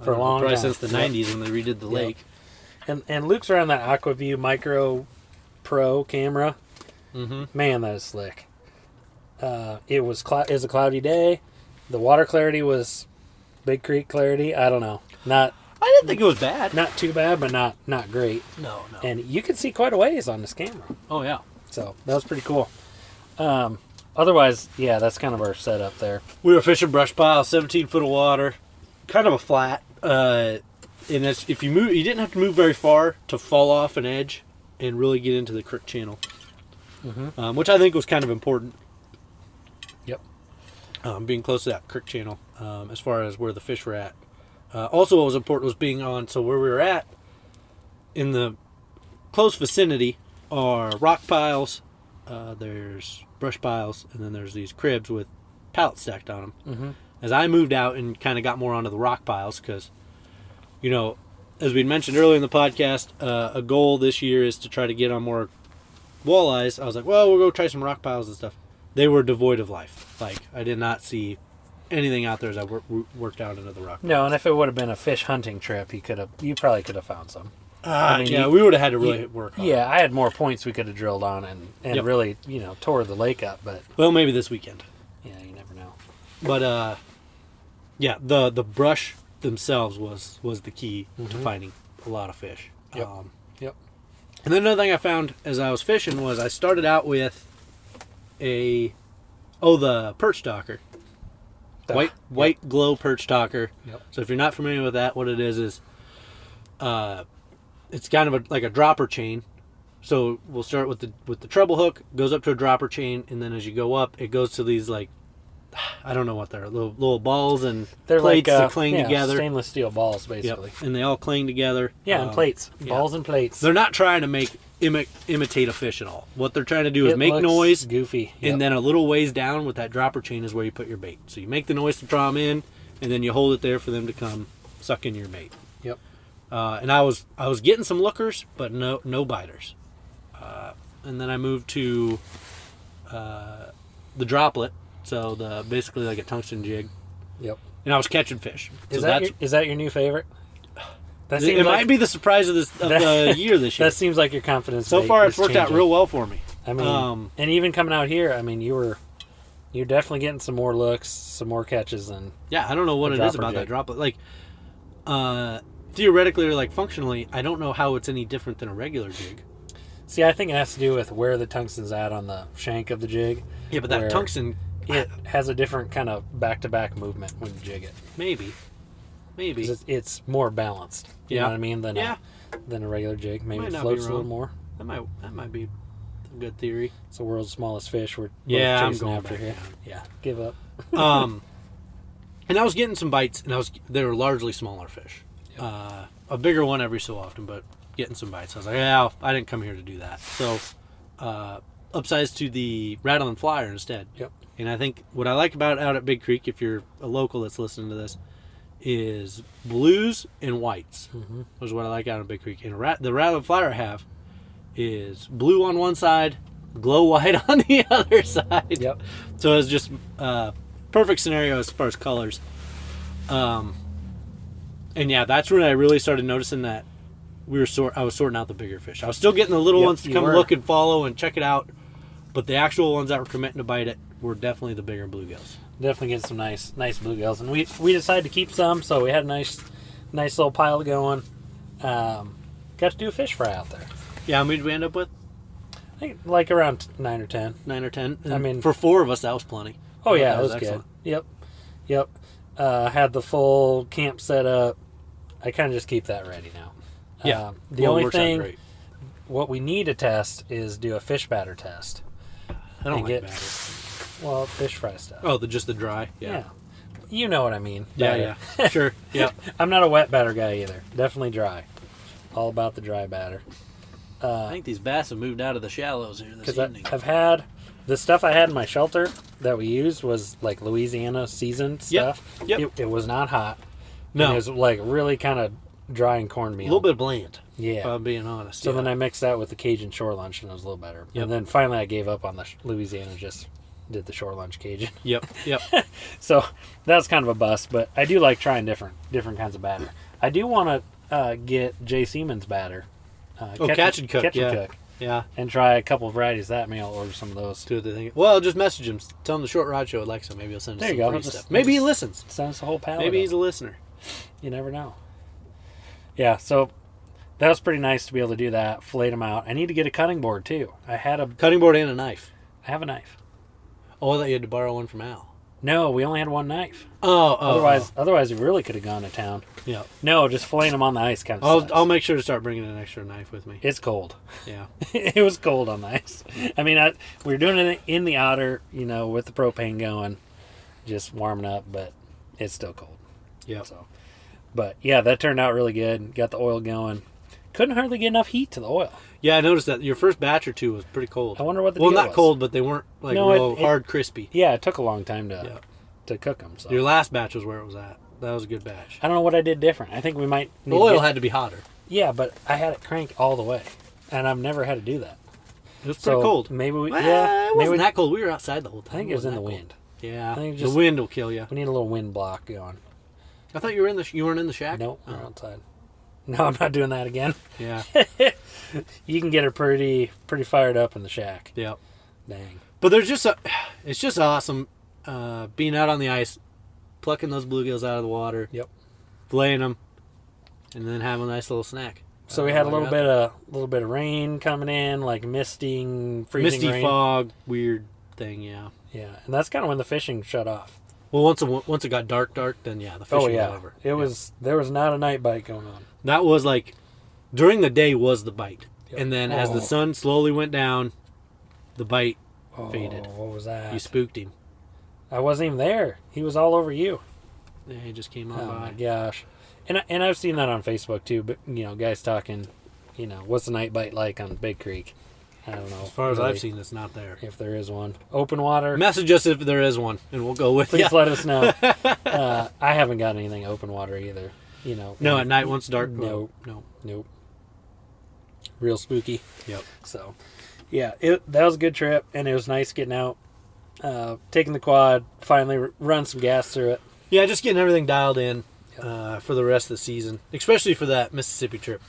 S1: For a long
S2: probably
S1: time.
S2: since the
S1: Yep.
S2: 90s when they redid the lake.
S1: And Luke's around that Aquaview Micro Pro camera.
S2: Mm-hmm.
S1: Man, that is slick. It was a cloudy day. The water clarity was Big Creek clarity. I don't know.
S2: I didn't think it was bad.
S1: Not too bad, but not great.
S2: No.
S1: And you could see quite a ways on this camera.
S2: Oh, yeah.
S1: So that was pretty cool. Otherwise, yeah, that's kind of our setup there.
S2: We were fishing brush pile, 17 foot of water, kind of a flat. And that's, if you move, you didn't have to move very far to fall off an edge and really get into the creek channel, which I think was kind of important.
S1: Yep.
S2: Being close to that creek channel, as far as where the fish were at. Also, what was important was being on. So where we were at, in the close vicinity, are rock piles. There's brush piles, and then there's these cribs with pallets stacked on them.
S1: Mm-hmm.
S2: As I moved out and kind of got more onto the rock piles, because, as we mentioned earlier in the podcast, a goal this year is to try to get on more walleyes. I was like, well, we'll go try some rock piles and stuff. They were devoid of life. Like, I did not see anything out there as I worked out into the rock piles.
S1: No, and if it would have been a fish hunting trip, you probably could have found some.
S2: We would have had to really work hard.
S1: Yeah, I had more points we could have drilled on and really, tore the lake up. But
S2: Well, maybe this weekend.
S1: yeah, you never know.
S2: But the brush themselves was the key to finding a lot of fish.
S1: Yep. Yep.
S2: And then another thing I found as I was fishing was I started out with the perch stalker. White glow perch stalker.
S1: Yep.
S2: So if you're not familiar with that, what it is it's kind of like a dropper chain. So we'll start with the treble hook, goes up to a dropper chain, and then as you go up, it goes to these, like, I don't know what they're, little balls and
S1: They're
S2: plates
S1: like
S2: to cling together.
S1: stainless steel balls, basically.
S2: Yep. And they all cling together.
S1: Yeah, and plates,
S2: yeah.
S1: balls and plates.
S2: They're not trying to imitate a fish at all. What they're trying to do is
S1: It
S2: make
S1: looks
S2: noise,
S1: goofy, yep.
S2: and then a little ways down with that dropper chain is where you put your bait. So you make the noise to draw them in, and then you hold it there for them to come suck in your bait.
S1: Yep.
S2: And I was getting some lookers, but no biters. And then I moved to the droplet, so basically like a tungsten jig,
S1: Yep.
S2: and I was catching fish.
S1: Is
S2: So
S1: that your new favorite? That
S2: it might be the surprise of the year this year.
S1: That seems like your confidence.
S2: So
S1: rate
S2: far,
S1: is
S2: it's worked out
S1: changing.
S2: real well for me.
S1: I mean, and even coming out here, I mean, you're definitely getting some more looks, some more catches, and
S2: Yeah, I don't know what
S1: A
S2: it is
S1: dropper
S2: about that
S1: jig.
S2: droplet. Like, theoretically or like functionally, I don't know how it's any different than a regular jig.
S1: see, I think it has to do with where the tungsten's at on the shank of the jig.
S2: Yeah, but that
S1: where
S2: tungsten,
S1: it has a different kind of back-to-back movement when you jig it.
S2: maybe. maybe.
S1: 'Cause it's more balanced. You know what I mean? Than
S2: Yeah.
S1: than a regular jig. Maybe
S2: Might
S1: it
S2: not be
S1: floats a little
S2: wrong.
S1: more.
S2: That might be a good theory.
S1: It's the world's smallest fish. We're both
S2: Yeah, I'm
S1: chasing
S2: going
S1: after
S2: back
S1: here.
S2: down.
S1: Yeah, give up.
S2: And I was getting some bites, and they were largely smaller fish. A bigger one every so often, but getting some bites. I was like, yeah, I didn't come here to do that. So, upsized to the rattling flyer instead.
S1: Yep.
S2: And I think what I like about it out at Big Creek, if you're a local that's listening to this, is blues and whites.
S1: Mm-hmm.
S2: Is what I like out at Big Creek. And the rattling flyer I have is blue on one side, glow white on the other side.
S1: Yep.
S2: So it's just perfect scenario as far as colors. And yeah, that's when I really started noticing that I was sorting out the bigger fish. I was still getting the little
S1: Yep,
S2: ones to
S1: you
S2: come
S1: were.
S2: look and follow and check it out, but the actual ones that were committing to bite it were definitely the bigger bluegills.
S1: Definitely get some nice bluegills, and we decided to keep some, so we had a nice little pile going. Got to do a fish fry out there.
S2: Yeah, how many did we end up with?
S1: I think like around 9 or 10.
S2: 9 or 10.
S1: I mean,
S2: for 4 of us, that was plenty.
S1: Oh yeah,
S2: That
S1: it was
S2: excellent.
S1: good. Yep. Had the full camp set up. I kind of just keep that ready now.
S2: Yeah,
S1: The
S2: Well, it
S1: only
S2: works out
S1: thing,
S2: great.
S1: what we need to test is do a fish batter test.
S2: I don't
S1: and
S2: like
S1: get-
S2: batter.
S1: Well, fish fry stuff.
S2: Oh, just the dry.
S1: Yeah. You know what I mean.
S2: Yeah.
S1: Batter.
S2: Sure. Yeah.
S1: I'm not a wet batter guy either. Definitely dry. All about the dry batter.
S2: I think these bass have moved out of the shallows here this
S1: Because
S2: evening.
S1: I've had the stuff I had in my shelter that we used was like Louisiana seasoned
S2: Yep,
S1: stuff.
S2: yep.
S1: It was not hot.
S2: No.
S1: And it was like really kind of dry and cornmeal.
S2: A little bit bland,
S1: Yeah.
S2: if I'm being honest.
S1: So
S2: yeah.
S1: then I mixed that with the Cajun shore lunch and it was a little better.
S2: Yep.
S1: And then finally I gave up on the Louisiana, just did the shore lunch Cajun.
S2: Yep.
S1: So that was kind of a bust, but I do like trying different kinds of batter. I do want to get Jay Seaman's batter.
S2: Catch and cook,
S1: Catch
S2: yeah.
S1: and cook.
S2: Yeah.
S1: And try a couple of varieties of that. Maybe I'll order some of those.
S2: Do what they think. Well, just message him. Tell him the Short Rod Show would like some. Maybe he'll send us
S1: There
S2: some
S1: you go.
S2: free
S1: Just-
S2: stuff. Maybe he
S1: just-
S2: listens.
S1: Sounds the whole palate.
S2: Maybe
S1: up.
S2: he's a listener.
S1: You never know. Yeah, so that was pretty nice to be able to do that. Filleted them out. I need to get a cutting board too. I
S2: Cutting board and a knife.
S1: have a knife.
S2: Oh, I thought you had to borrow one from Al.
S1: No, we only had one knife.
S2: Oh.
S1: Otherwise, we really could have gone to town.
S2: Yeah.
S1: No, just filleting them on the ice kind of.
S2: I'll make sure to start bringing an extra knife with me.
S1: It's cold.
S2: Yeah.
S1: It was cold on the ice. I mean, we were doing it in the otter, with the propane going, just warming up, but it's still cold.
S2: Yeah.
S1: So, but yeah, that turned out really good. Got the oil going. Couldn't hardly get enough heat to the oil.
S2: Yeah, I noticed that your first batch or two was pretty cold.
S1: I wonder what the
S2: Well,
S1: deal
S2: not
S1: was.
S2: cold, but they weren't like
S1: No,
S2: real
S1: it-
S2: hard, crispy.
S1: Yeah, it took a long time
S2: Yeah.
S1: to cook them. So
S2: Your last batch was where it was at. That was a good batch.
S1: I don't know what I did different. I think we might.
S2: The
S1: need to
S2: oil
S1: get-
S2: had to be hotter.
S1: Yeah, but I had it crank all the way, and I've never had to do that.
S2: It was pretty
S1: So
S2: cold.
S1: maybe we.
S2: Well,
S1: yeah,
S2: it
S1: maybe
S2: wasn't that cold. We were outside the whole time.
S1: I think it was in
S2: wasn't
S1: the
S2: that
S1: wind.
S2: cold. Yeah,
S1: I think
S2: the
S1: just-
S2: wind will kill you.
S1: We need a little wind block going.
S2: I thought you were you weren't in the shack.
S1: Nope, we're
S2: Oh.
S1: outside. No, I'm not doing that again.
S2: Yeah,
S1: You can get her pretty fired up in the shack.
S2: yeah.
S1: Dang.
S2: But there's it's just awesome being out on the ice, plucking those bluegills out of the water,
S1: Yep.
S2: filleting them, and then having a nice little snack.
S1: So we had a
S2: while
S1: little
S2: you're out
S1: bit of rain coming in, like misting,
S2: there.
S1: freezing
S2: misty
S1: rain.
S2: fog, weird thing. Yeah.
S1: Yeah, and that's kind of when the fishing shut off.
S2: Well, once it got dark, then yeah, the fishing
S1: Oh yeah,
S2: was over.
S1: it was. There was not a night bite going on.
S2: That was like during the day was the bite,
S1: Yep.
S2: and then as
S1: Oh.
S2: the sun slowly went down, the bite faded.
S1: What was that?
S2: You spooked him.
S1: I wasn't even there. He was all over you.
S2: Yeah, he just came on
S1: Oh
S2: by.
S1: my gosh. And I've seen that on Facebook too. But guys talking, what's the night bite like on Big Creek? I don't know.
S2: As far as
S1: really,
S2: I've seen, it's not there.
S1: if there is one, open water.
S2: Message us if there is one, and we'll go with
S1: Please
S2: you.
S1: let us know. I haven't got anything open water either.
S2: No, at night once dark.
S1: No.
S2: no.
S1: Nope. Real spooky.
S2: Yep.
S1: So, yeah, that was a good trip, and it was nice getting out, taking the quad, finally run some gas through it.
S2: Yeah, just getting everything dialed in
S1: Yep.
S2: for the rest of the season, especially for that Mississippi trip.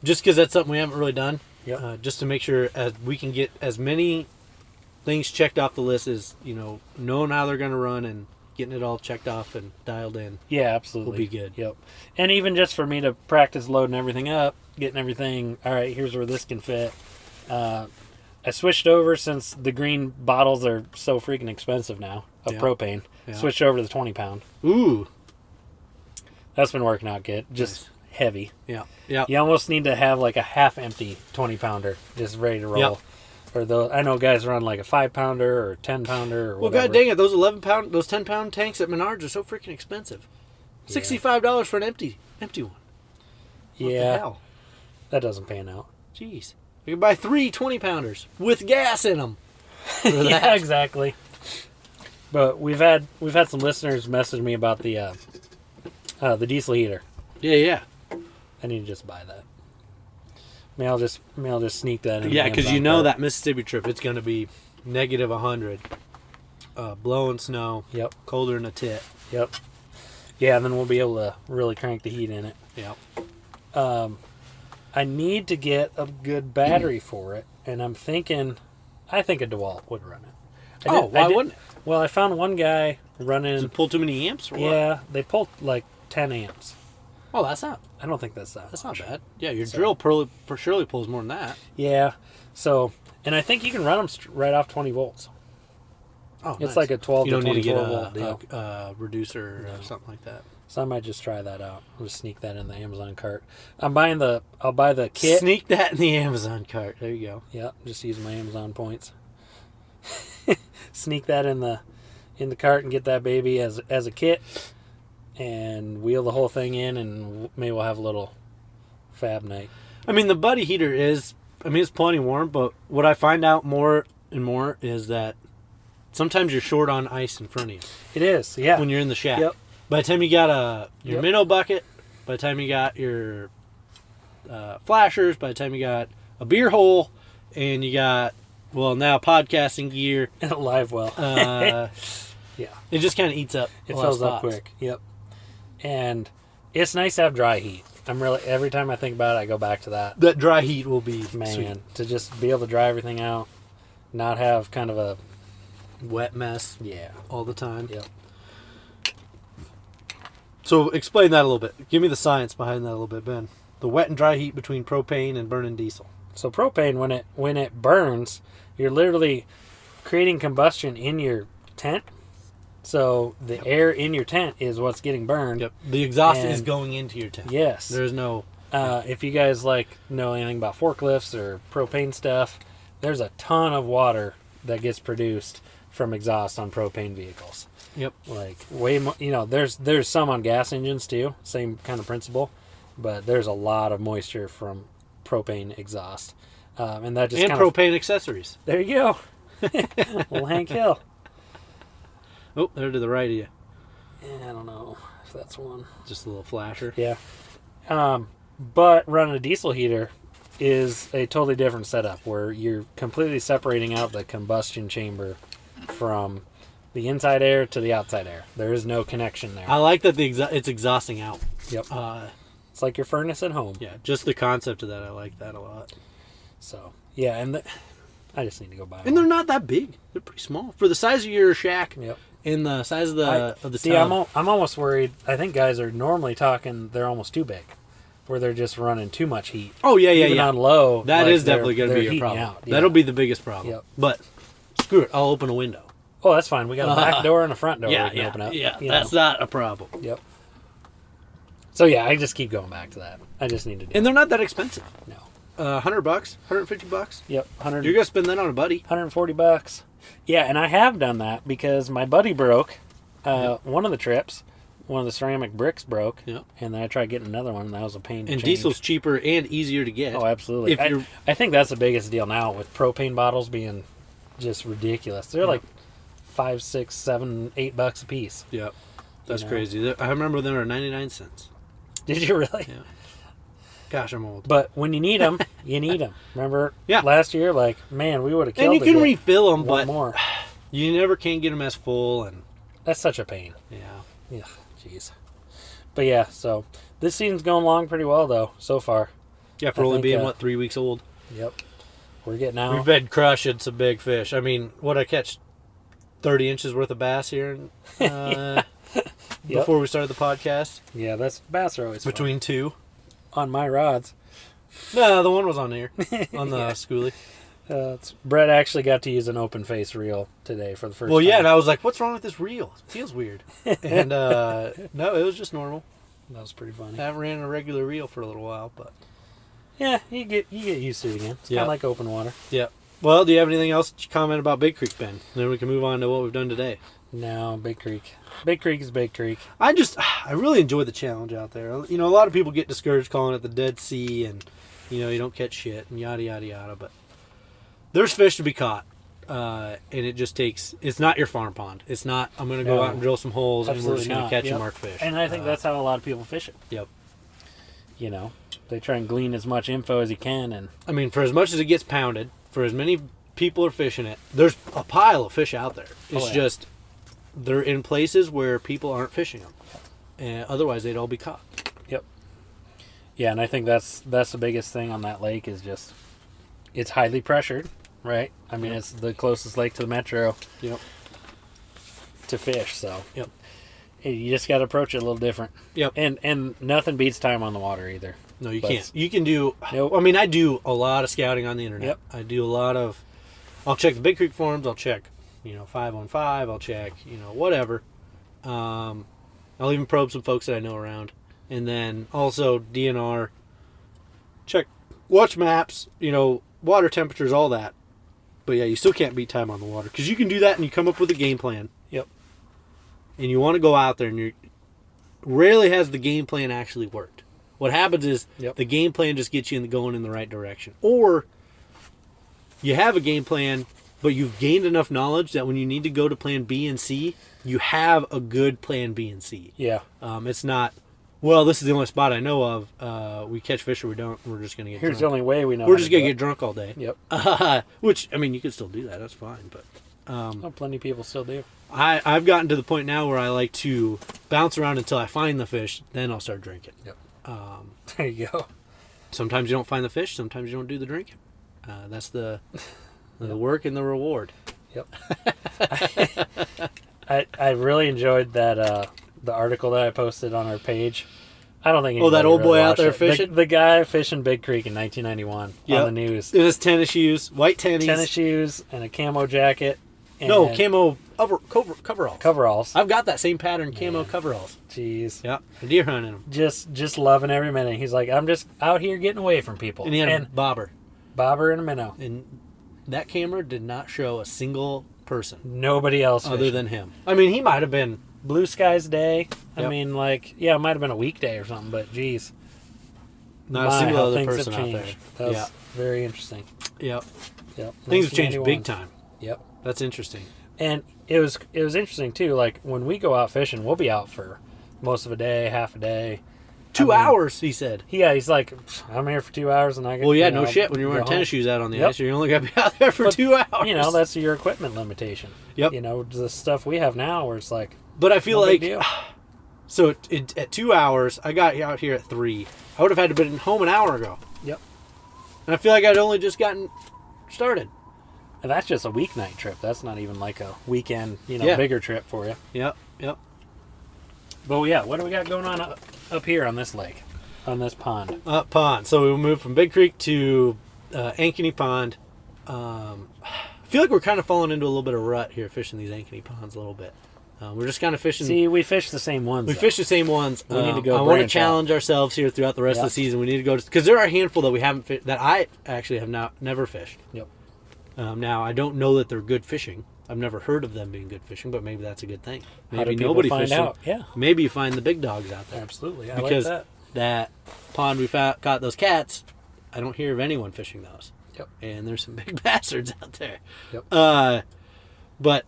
S2: Just because that's something we haven't really done.
S1: Yep.
S2: Just to make sure we can get as many things checked off the list as knowing how they're going to run and getting it all checked off and dialed in.
S1: Yeah, absolutely.
S2: Will be good.
S1: Yep. And even just for me to practice loading everything up, getting everything, all right, here's where this can fit. I switched over since the green bottles are so freaking expensive now of
S2: Yeah.
S1: propane.
S2: Yeah.
S1: Switched over to the 20 pound.
S2: Ooh.
S1: That's been working out good. Just heavy.
S2: Yeah. Yeah.
S1: You almost need to have like a half empty 20-pounder just ready to roll.
S2: Yep.
S1: Or I know guys run like a 5-pounder or 10-pounder or
S2: Well,
S1: whatever.
S2: god dang it, those 10-pound tanks at Menards are so freaking expensive.
S1: Yeah.
S2: $65 for an empty one. What the
S1: Yeah,
S2: hell?
S1: that doesn't pan out.
S2: Jeez. You can buy 3 20-pounders with gas in them.
S1: Yeah, exactly. But we've had some listeners message me about the diesel heater.
S2: Yeah.
S1: I need to just buy that. Maybe I'll just sneak that in.
S2: Yeah,
S1: the
S2: because
S1: Amazon
S2: you know
S1: cart.
S2: that Mississippi trip, it's going to be negative 100. Blowing snow.
S1: Yep.
S2: Colder than a tit.
S1: Yep. Yeah, and then we'll be able to really crank the heat in it.
S2: Yep.
S1: I need to get a good battery for it, and I think a DeWalt would run it.
S2: Why wouldn't it?
S1: Well, I found one guy running.
S2: Does it pull too many amps or what?
S1: Yeah, they pulled like 10 amps.
S2: Oh, that's not
S1: I don't think that's
S2: not
S1: much.
S2: bad. Yeah, your drill for surely pulls more than that.
S1: Yeah. So, and I think you can run them right off 20 volts.
S2: Oh,
S1: It's
S2: nice.
S1: like a 12
S2: You
S1: to
S2: don't need to
S1: 24
S2: get
S1: volt deal.
S2: a reducer or something like that.
S1: So I might just try that out. I'll just sneak that in the Amazon cart. I'll buy the kit.
S2: Sneak that in the Amazon cart. There you go.
S1: Yeah, just use my Amazon points. Sneak that in the cart and get that baby as a kit, and wheel the whole thing in, and maybe we'll have a little fab night.
S2: I mean, the buddy heater it's plenty warm, but what I find out more and more is that sometimes you're short on ice in front of you
S1: It is, yeah.
S2: when you're in the shack.
S1: Yep.
S2: By the time you got your
S1: Yep.
S2: minnow bucket, by the time you got your flashers, by the time you got a beer hole, and you got, well, now podcasting gear,
S1: Live well. Yeah.
S2: it just kind of eats up.
S1: It
S2: a lot of
S1: fills up
S2: spots.
S1: quick. Yep. And it's nice to have dry heat. Every time I think about it, I go back to that.
S2: That dry heat will be
S1: Man,
S2: sweet.
S1: to just be able to dry everything out, not have kind of a
S2: Wet mess
S1: yeah.
S2: all the time.
S1: Yep.
S2: So explain that a little bit. Give me the science behind that a little bit, Ben. The wet and dry heat between propane and burning diesel.
S1: So propane, when it burns, you're literally creating combustion in your tent. So the air in your tent is what's getting burned.
S2: Yep. The exhaust
S1: And-
S2: is going into your tank.
S1: Yes.
S2: There's no.
S1: If you guys know anything about forklifts or propane stuff, there's a ton of water that gets produced from exhaust on propane vehicles.
S2: Yep.
S1: Like way more. There's some on gas engines too. Same kind of principle, but there's a lot of moisture from propane exhaust, and that just
S2: And
S1: kind of
S2: propane accessories.
S1: there you go. Well, Hank Hill.
S2: Oh, they're to the right of you.
S1: Yeah, I don't know if that's one.
S2: Just a little flasher.
S1: Yeah. But running a diesel heater is a totally different setup where you're completely separating out the combustion chamber from the inside air to the outside air. There is no connection there.
S2: I like that it's exhausting out.
S1: Yep. It's like your furnace at home.
S2: Yeah, just the concept of that. I like that a lot.
S1: So, yeah, and I just need to go buy
S2: And
S1: one.
S2: they're not that big. They're pretty small for the size of your shack
S1: Yep.
S2: and the size of the
S1: See,
S2: tub.
S1: I'm almost worried. I think guys are normally talking they're almost too big, where they're just running too much heat.
S2: Oh yeah,
S1: Even on low.
S2: That
S1: like
S2: is definitely
S1: they're
S2: going to be your
S1: heating
S2: problem.
S1: out. Yeah.
S2: That'll be the biggest problem.
S1: Yep.
S2: But screw it. I'll open a window.
S1: Oh, that's fine. We got a back door and a front door we
S2: Yeah,
S1: can
S2: yeah,
S1: open up.
S2: yeah.
S1: you
S2: That's
S1: know.
S2: not a problem.
S1: Yep. So yeah, I just keep going back to that. I just need to do
S2: And they're not that expensive.
S1: no.
S2: $100, $150.
S1: Yep, 100,
S2: You're gonna spend that on a buddy.
S1: $140. Yeah, and I have done that because my buddy broke one of the trips. One of the ceramic bricks broke.
S2: Yep.
S1: And then I tried getting another one, and that was a pain to
S2: And
S1: change.
S2: diesel's cheaper and easier to get.
S1: Oh, absolutely.
S2: If you're-
S1: I think that's the biggest deal now with propane bottles being just ridiculous. They're like $5, $6, $7, $8 a piece.
S2: Yeah, that's
S1: know?
S2: crazy. I remember them were 99 cents.
S1: Did you really?
S2: Yeah. Gosh, I'm old.
S1: But when you need them, you need them. Remember
S2: Yeah.
S1: last year? Like, man, we would have killed
S2: And you
S1: to
S2: can
S1: get
S2: refill them,
S1: one
S2: but
S1: more.
S2: you never can get them as full. And
S1: That's such a pain.
S2: yeah,
S1: Yeah, jeez. But yeah, so this season's going along pretty well, though, so far.
S2: yeah, for
S1: I
S2: only
S1: think,
S2: being 3 weeks old.
S1: Yep. We're getting out.
S2: We've been crushing some big fish. I mean, what I catch 30 inches worth of bass here before we started the podcast.
S1: Yeah, that's bass are always
S2: Between two.
S1: fun. On my rods.
S2: No, the one was on here on the
S1: Yeah.
S2: schoolie.
S1: Brett actually got to use an open face reel today for the first
S2: Well,
S1: time.
S2: yeah, and I was like, "What's wrong with this reel? It feels weird." And no, it was just normal.
S1: That was pretty funny.
S2: I haven't ran a regular reel for a little while, but
S1: Yeah, you get used to it again. It's kind of like open water.
S2: yeah. Well, do you have anything else to comment about Big Creek, Ben? Then we can move on to what we've done today.
S1: No, Big Creek. Big Creek is Big Creek.
S2: I really enjoy the challenge out there. You know, a lot of people get discouraged calling it the Dead Sea, and you don't catch shit and yada yada yada. But there's fish to be caught, and it just takes. It's not your farm pond. It's not. I'm going to go out and drill some holes, and we're just going to catch and mark fish.
S1: And I think that's how a lot of people fish it.
S2: Yep.
S1: They try and glean as much info as you can, and
S2: I mean, for as much as it gets pounded, for as many people are fishing it, there's a pile of fish out there. It's just they're in places where people aren't fishing them, and otherwise they'd all be caught.
S1: Yep. Yeah, and I think that's the biggest thing on that lake is just it's highly pressured, right? I mean, it's the closest lake to the metro.
S2: Yep.
S1: To fish, so
S2: yep.
S1: You just got to approach it a little different.
S2: Yep.
S1: And nothing beats time on the water either.
S2: No, you can't. You can do.
S1: Nope.
S2: I mean, I do a lot of scouting on the internet.
S1: Yep.
S2: I do a lot of. I'll check the Big Creek forums. I'll check, 5-on-5. I'll check, whatever. I'll even probe some folks that I know around, and then also DNR. Check, watch maps. Water temperatures, all that. But yeah, you still can't beat time on the water because you can do that and you come up with a game plan.
S1: Yep.
S2: And you want to go out there and rarely has the game plan actually worked. What happens is the game plan just gets you going in the right direction. Or you have a game plan, but you've gained enough knowledge that when you need to go to plan B and C, you have a good plan B and C.
S1: Yeah.
S2: It's not, well, this is the only spot I know of. We catch fish or we don't. We're just going to get
S1: Here's
S2: drunk.
S1: the only way we know.
S2: We're just going to get drunk all day.
S1: Yep.
S2: Which, I mean, you could still do that. That's fine. But
S1: plenty of people still do.
S2: I've gotten to the point now where I like to bounce around until I find the fish. Then I'll start drinking.
S1: Yep. There you go.
S2: Sometimes you don't find the fish. Sometimes you don't do the drinking. That's the work and the reward.
S1: Yep. I really enjoyed that the article that I posted on our page. I don't think
S2: that old boy out there
S1: it.
S2: fishing?
S1: The guy fishing Big Creek in 1991 on the news.
S2: In his tennis shoes, white
S1: tennis shoes, and a camo jacket. And
S2: camo coveralls.
S1: Coveralls.
S2: I've got that same pattern camo coveralls.
S1: Jeez.
S2: Yeah, a deer hunting them.
S1: Just loving every minute. He's like, I'm just out here getting away from people.
S2: And he had a bobber
S1: and a minnow.
S2: And that camera did not show a single person.
S1: Nobody else
S2: other
S1: fishing.
S2: than him. I mean, he might have been
S1: blue skies day.
S2: Yep.
S1: I mean, it might have been a weekday or something, but geez.
S2: Not a single
S1: how
S2: other
S1: things
S2: person
S1: have
S2: out
S1: changed.
S2: there.
S1: That was very interesting.
S2: Yep.
S1: Yep.
S2: Things have changed big time.
S1: Yep.
S2: That's interesting.
S1: And it was interesting too. Like when we go out fishing, we'll be out for most of a day, half a day.
S2: 2 hours, he said.
S1: Yeah, he's like, I'm here for 2 hours, and I get.
S2: Well, yeah, no shit. When you're wearing tennis shoes out on the ice, you're only gonna be out there for 2 hours.
S1: That's your equipment limitation.
S2: Yep.
S1: The stuff we have now, where it's like.
S2: But I feel like.
S1: Deal.
S2: So at 2 hours, I got out here at 3. I would have had to been home an hour ago.
S1: Yep.
S2: And I feel like I'd only just gotten started.
S1: And that's just a weeknight trip. That's not even like a weekend, bigger trip for you.
S2: Yep.
S1: But yeah, what do we got going on up here on this lake, on this pond?
S2: Pond. So we moved from Big Creek to Ankeny Pond. I feel like we're kind of falling into a little bit of rut here, fishing these Ankeny ponds a little bit. We're just kind of fishing.
S1: See, we fish the same ones.
S2: We fish the same ones.
S1: We need to go.
S2: I want to challenge ourselves here throughout the rest of the season. We need to go because there are a handful that we haven't fished that I actually have never fished.
S1: Yep.
S2: Now I don't know that they're good fishing. I've never heard of them being good fishing, but maybe that's a good thing. Maybe nobody
S1: find
S2: fishes.
S1: out? Yeah.
S2: Maybe you find the big dogs out there.
S1: Absolutely.
S2: Because
S1: like
S2: that pond we caught those cats, I don't hear of anyone fishing those.
S1: Yep.
S2: And there's some big bastards out there.
S1: Yep.
S2: But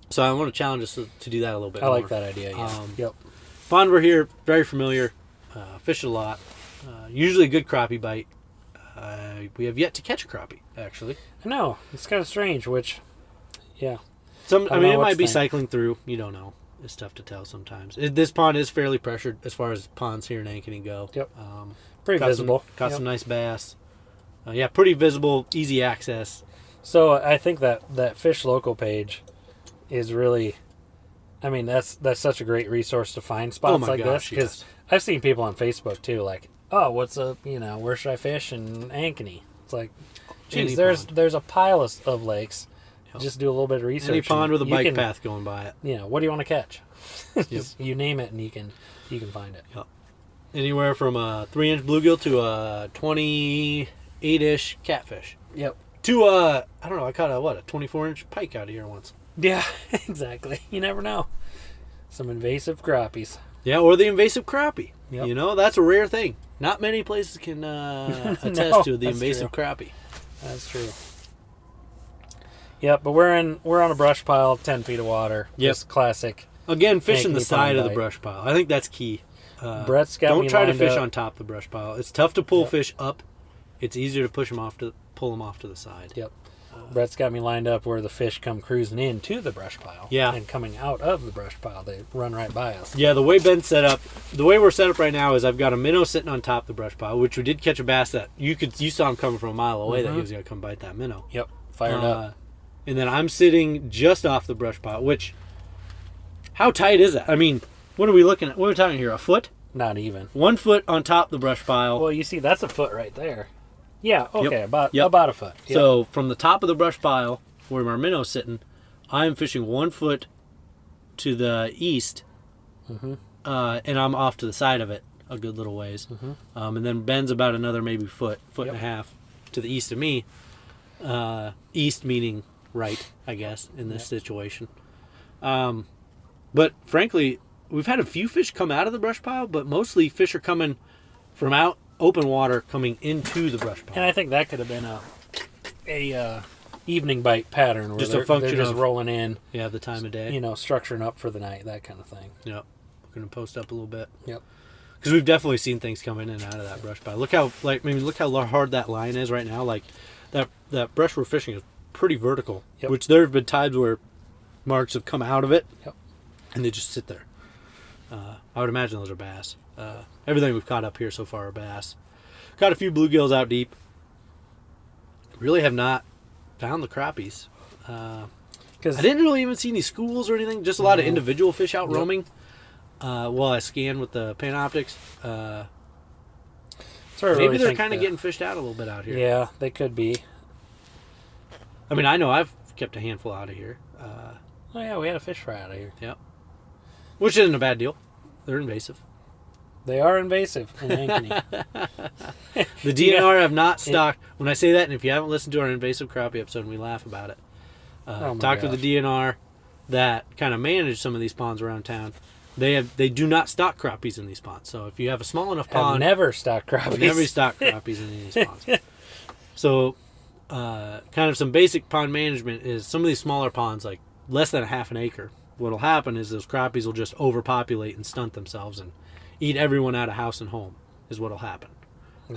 S2: so I want to challenge us to do that a little bit.
S1: I like that idea. Yeah. Yep.
S2: Pond we're here, very familiar. Fish a lot. Usually a good crappie bite. We have yet to catch a crappie, actually.
S1: I know. It's kind of strange, which, yeah.
S2: I mean, it might be cycling through. You don't know. It's tough to tell sometimes. This pond is fairly pressured as far as ponds here in Ankeny go.
S1: Yep. Pretty visible.
S2: Got some nice bass. Pretty visible, easy access.
S1: So I think that Fish Local page is really, I mean, that's such a great resource to find spots like this. Because I've seen people on Facebook too, like, oh, what's up? Where should I fish in Ankeny? It's like, geez, there's a pile of lakes Just do a little bit of research.
S2: Any pond with a
S1: you
S2: bike
S1: can-
S2: path going by it.
S1: You know, what do you want to catch? Just, you name it, and you can find it.
S2: Yep. Anywhere from a 3-inch bluegill to a 28-ish catfish.
S1: Yep.
S2: To I don't know, I caught a 24-inch pike out of here once.
S1: Yeah, exactly. You never know. Some invasive crappies.
S2: Yeah, or the invasive crappie.
S1: Yep.
S2: You know, that's a rare thing. Not many places can attest
S1: No,
S2: to the
S1: that's
S2: invasive
S1: true.
S2: crappie.
S1: That's true. Yep, but we're on a brush pile, 10 feet of water.
S2: Yep.
S1: Just classic.
S2: Again, fishing the
S1: Ankeny
S2: side
S1: pond
S2: of the
S1: bite.
S2: brush pile. I think that's key.
S1: Brett's got
S2: Don't
S1: me
S2: try to
S1: lined
S2: fish
S1: up.
S2: on top of the brush pile. It's tough to pull
S1: Yep.
S2: fish up. It's easier to pull them off to the side.
S1: Yep. Brett's got me lined up where the fish come cruising into the brush pile.
S2: Yeah.
S1: And coming out of the brush pile, they run right by us.
S2: Yeah, the way Ben's set up, the way we're set up right now is I've got a minnow sitting on top of the brush pile, which we did catch a bass that you saw him coming from a mile away that he was going to come bite that minnow.
S1: Yep. Fired up.
S2: And then I'm sitting just off the brush pile, which, how tight is that? I mean, what are we looking at? What are we talking here? A foot?
S1: Not even.
S2: 1 foot on top of the brush pile.
S1: Well, you see, that's a foot right there. Yeah, okay,
S2: Yep.
S1: about a foot. Yep.
S2: So from the top of the brush pile, where my minnow's sitting, I'm fishing 1 foot to the east, and I'm off to the side of it a good little ways. And then Ben's about another maybe foot and a half to the east of me. East meaning right, I guess, in this situation. But frankly, we've had a few fish come out of the brush pile, but mostly fish are coming from out open water coming into the brush pile.
S1: And I think that could have been a evening bite pattern where
S2: Just a
S1: they're
S2: function
S1: just
S2: of-
S1: rolling in,
S2: Yeah, the time of day.
S1: you know, structuring up for the night, that kind of thing.
S2: Yep. We're going to post up a little bit.
S1: Yep.
S2: Because we've definitely seen things come in and out of that brush pile. Look how hard that line is right now. Like that brush we're fishing is pretty vertical.
S1: Yep.
S2: Which there have been times where marks have come out of it.
S1: Yep.
S2: And they just sit there. I would imagine those are bass. Everything we've caught up here so far are bass. Caught a few bluegills out deep. Really have not found the crappies. I didn't really even see any schools or anything. Just a lot of individual fish out
S1: Yep.
S2: roaming. While I scan with the Panoptics.
S1: So I
S2: Maybe
S1: really
S2: they're
S1: think
S2: kind of
S1: that-
S2: getting fished out a little bit out here.
S1: Yeah, they could be.
S2: I mean, I know I've kept a handful out of here.
S1: Oh yeah, we had a fish fry out of here.
S2: Yeah. Which isn't a bad deal. They're invasive.
S1: They are invasive in Ankeny.
S2: The DNR have not stocked. When I say that, and if you haven't listened to our invasive crappie episode, and we laugh about it,
S1: Oh my
S2: talked to the
S1: gosh.
S2: DNR that kind of manage some of these ponds around town. They do not stock crappies in these ponds. So if you have a small enough
S1: Have
S2: pond,
S1: never stocked crappies.
S2: never stock crappies in any of these ponds. So, kind of some basic pond management is some of these smaller ponds, like less than a half an acre. What'll happen is those crappies will just overpopulate and stunt themselves and eat everyone out of house and home. Is what'll happen.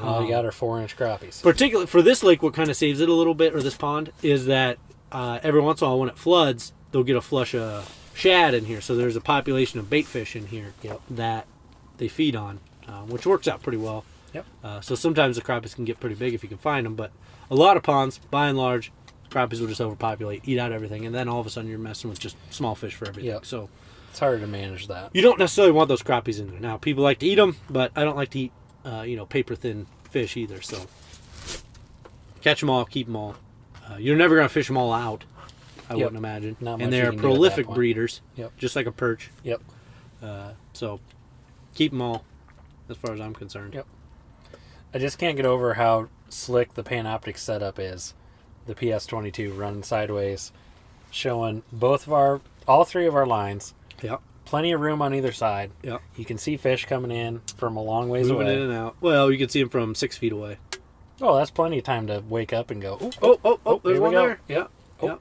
S1: All we got are 4-inch crappies.
S2: Particularly for this lake, what kind of saves it a little bit, or this pond, is that every once in a while when it floods, they'll get a flush of shad in here. So there's a population of bait fish in here
S1: Yep.
S2: that they feed on, which works out pretty well.
S1: Yep.
S2: So sometimes the crappies can get pretty big if you can find them, but a lot of ponds, by and large, crappies will just overpopulate, eat out everything, and then all of a sudden you're messing with just small fish for everything.
S1: Yep.
S2: So
S1: It's harder to manage that.
S2: you don't necessarily want those crappies in there. Now, people like to eat them, but I don't like to eat, paper-thin fish either. So catch them all, keep them all. You're never going to fish them all out, I
S1: Yep.
S2: wouldn't imagine.
S1: Not much
S2: And
S1: you
S2: they're
S1: can do at that
S2: prolific
S1: point.
S2: breeders,
S1: Yep.
S2: just like a perch.
S1: Yep.
S2: So keep them all, as far as I'm concerned.
S1: Yep. I just can't get over how slick the Panoptic setup is. The PS22 running sideways, showing all three of our lines.
S2: Yep.
S1: Plenty of room on either side.
S2: Yep.
S1: You can see fish coming in from a long ways
S2: Moving
S1: away.
S2: in and out. Well, you can see them from 6 feet away.
S1: Oh, that's plenty of time to wake up and go, "Ooh."
S2: Oh, there's
S1: here we
S2: one
S1: go.
S2: there. Yeah.
S1: Oh.
S2: Yeah.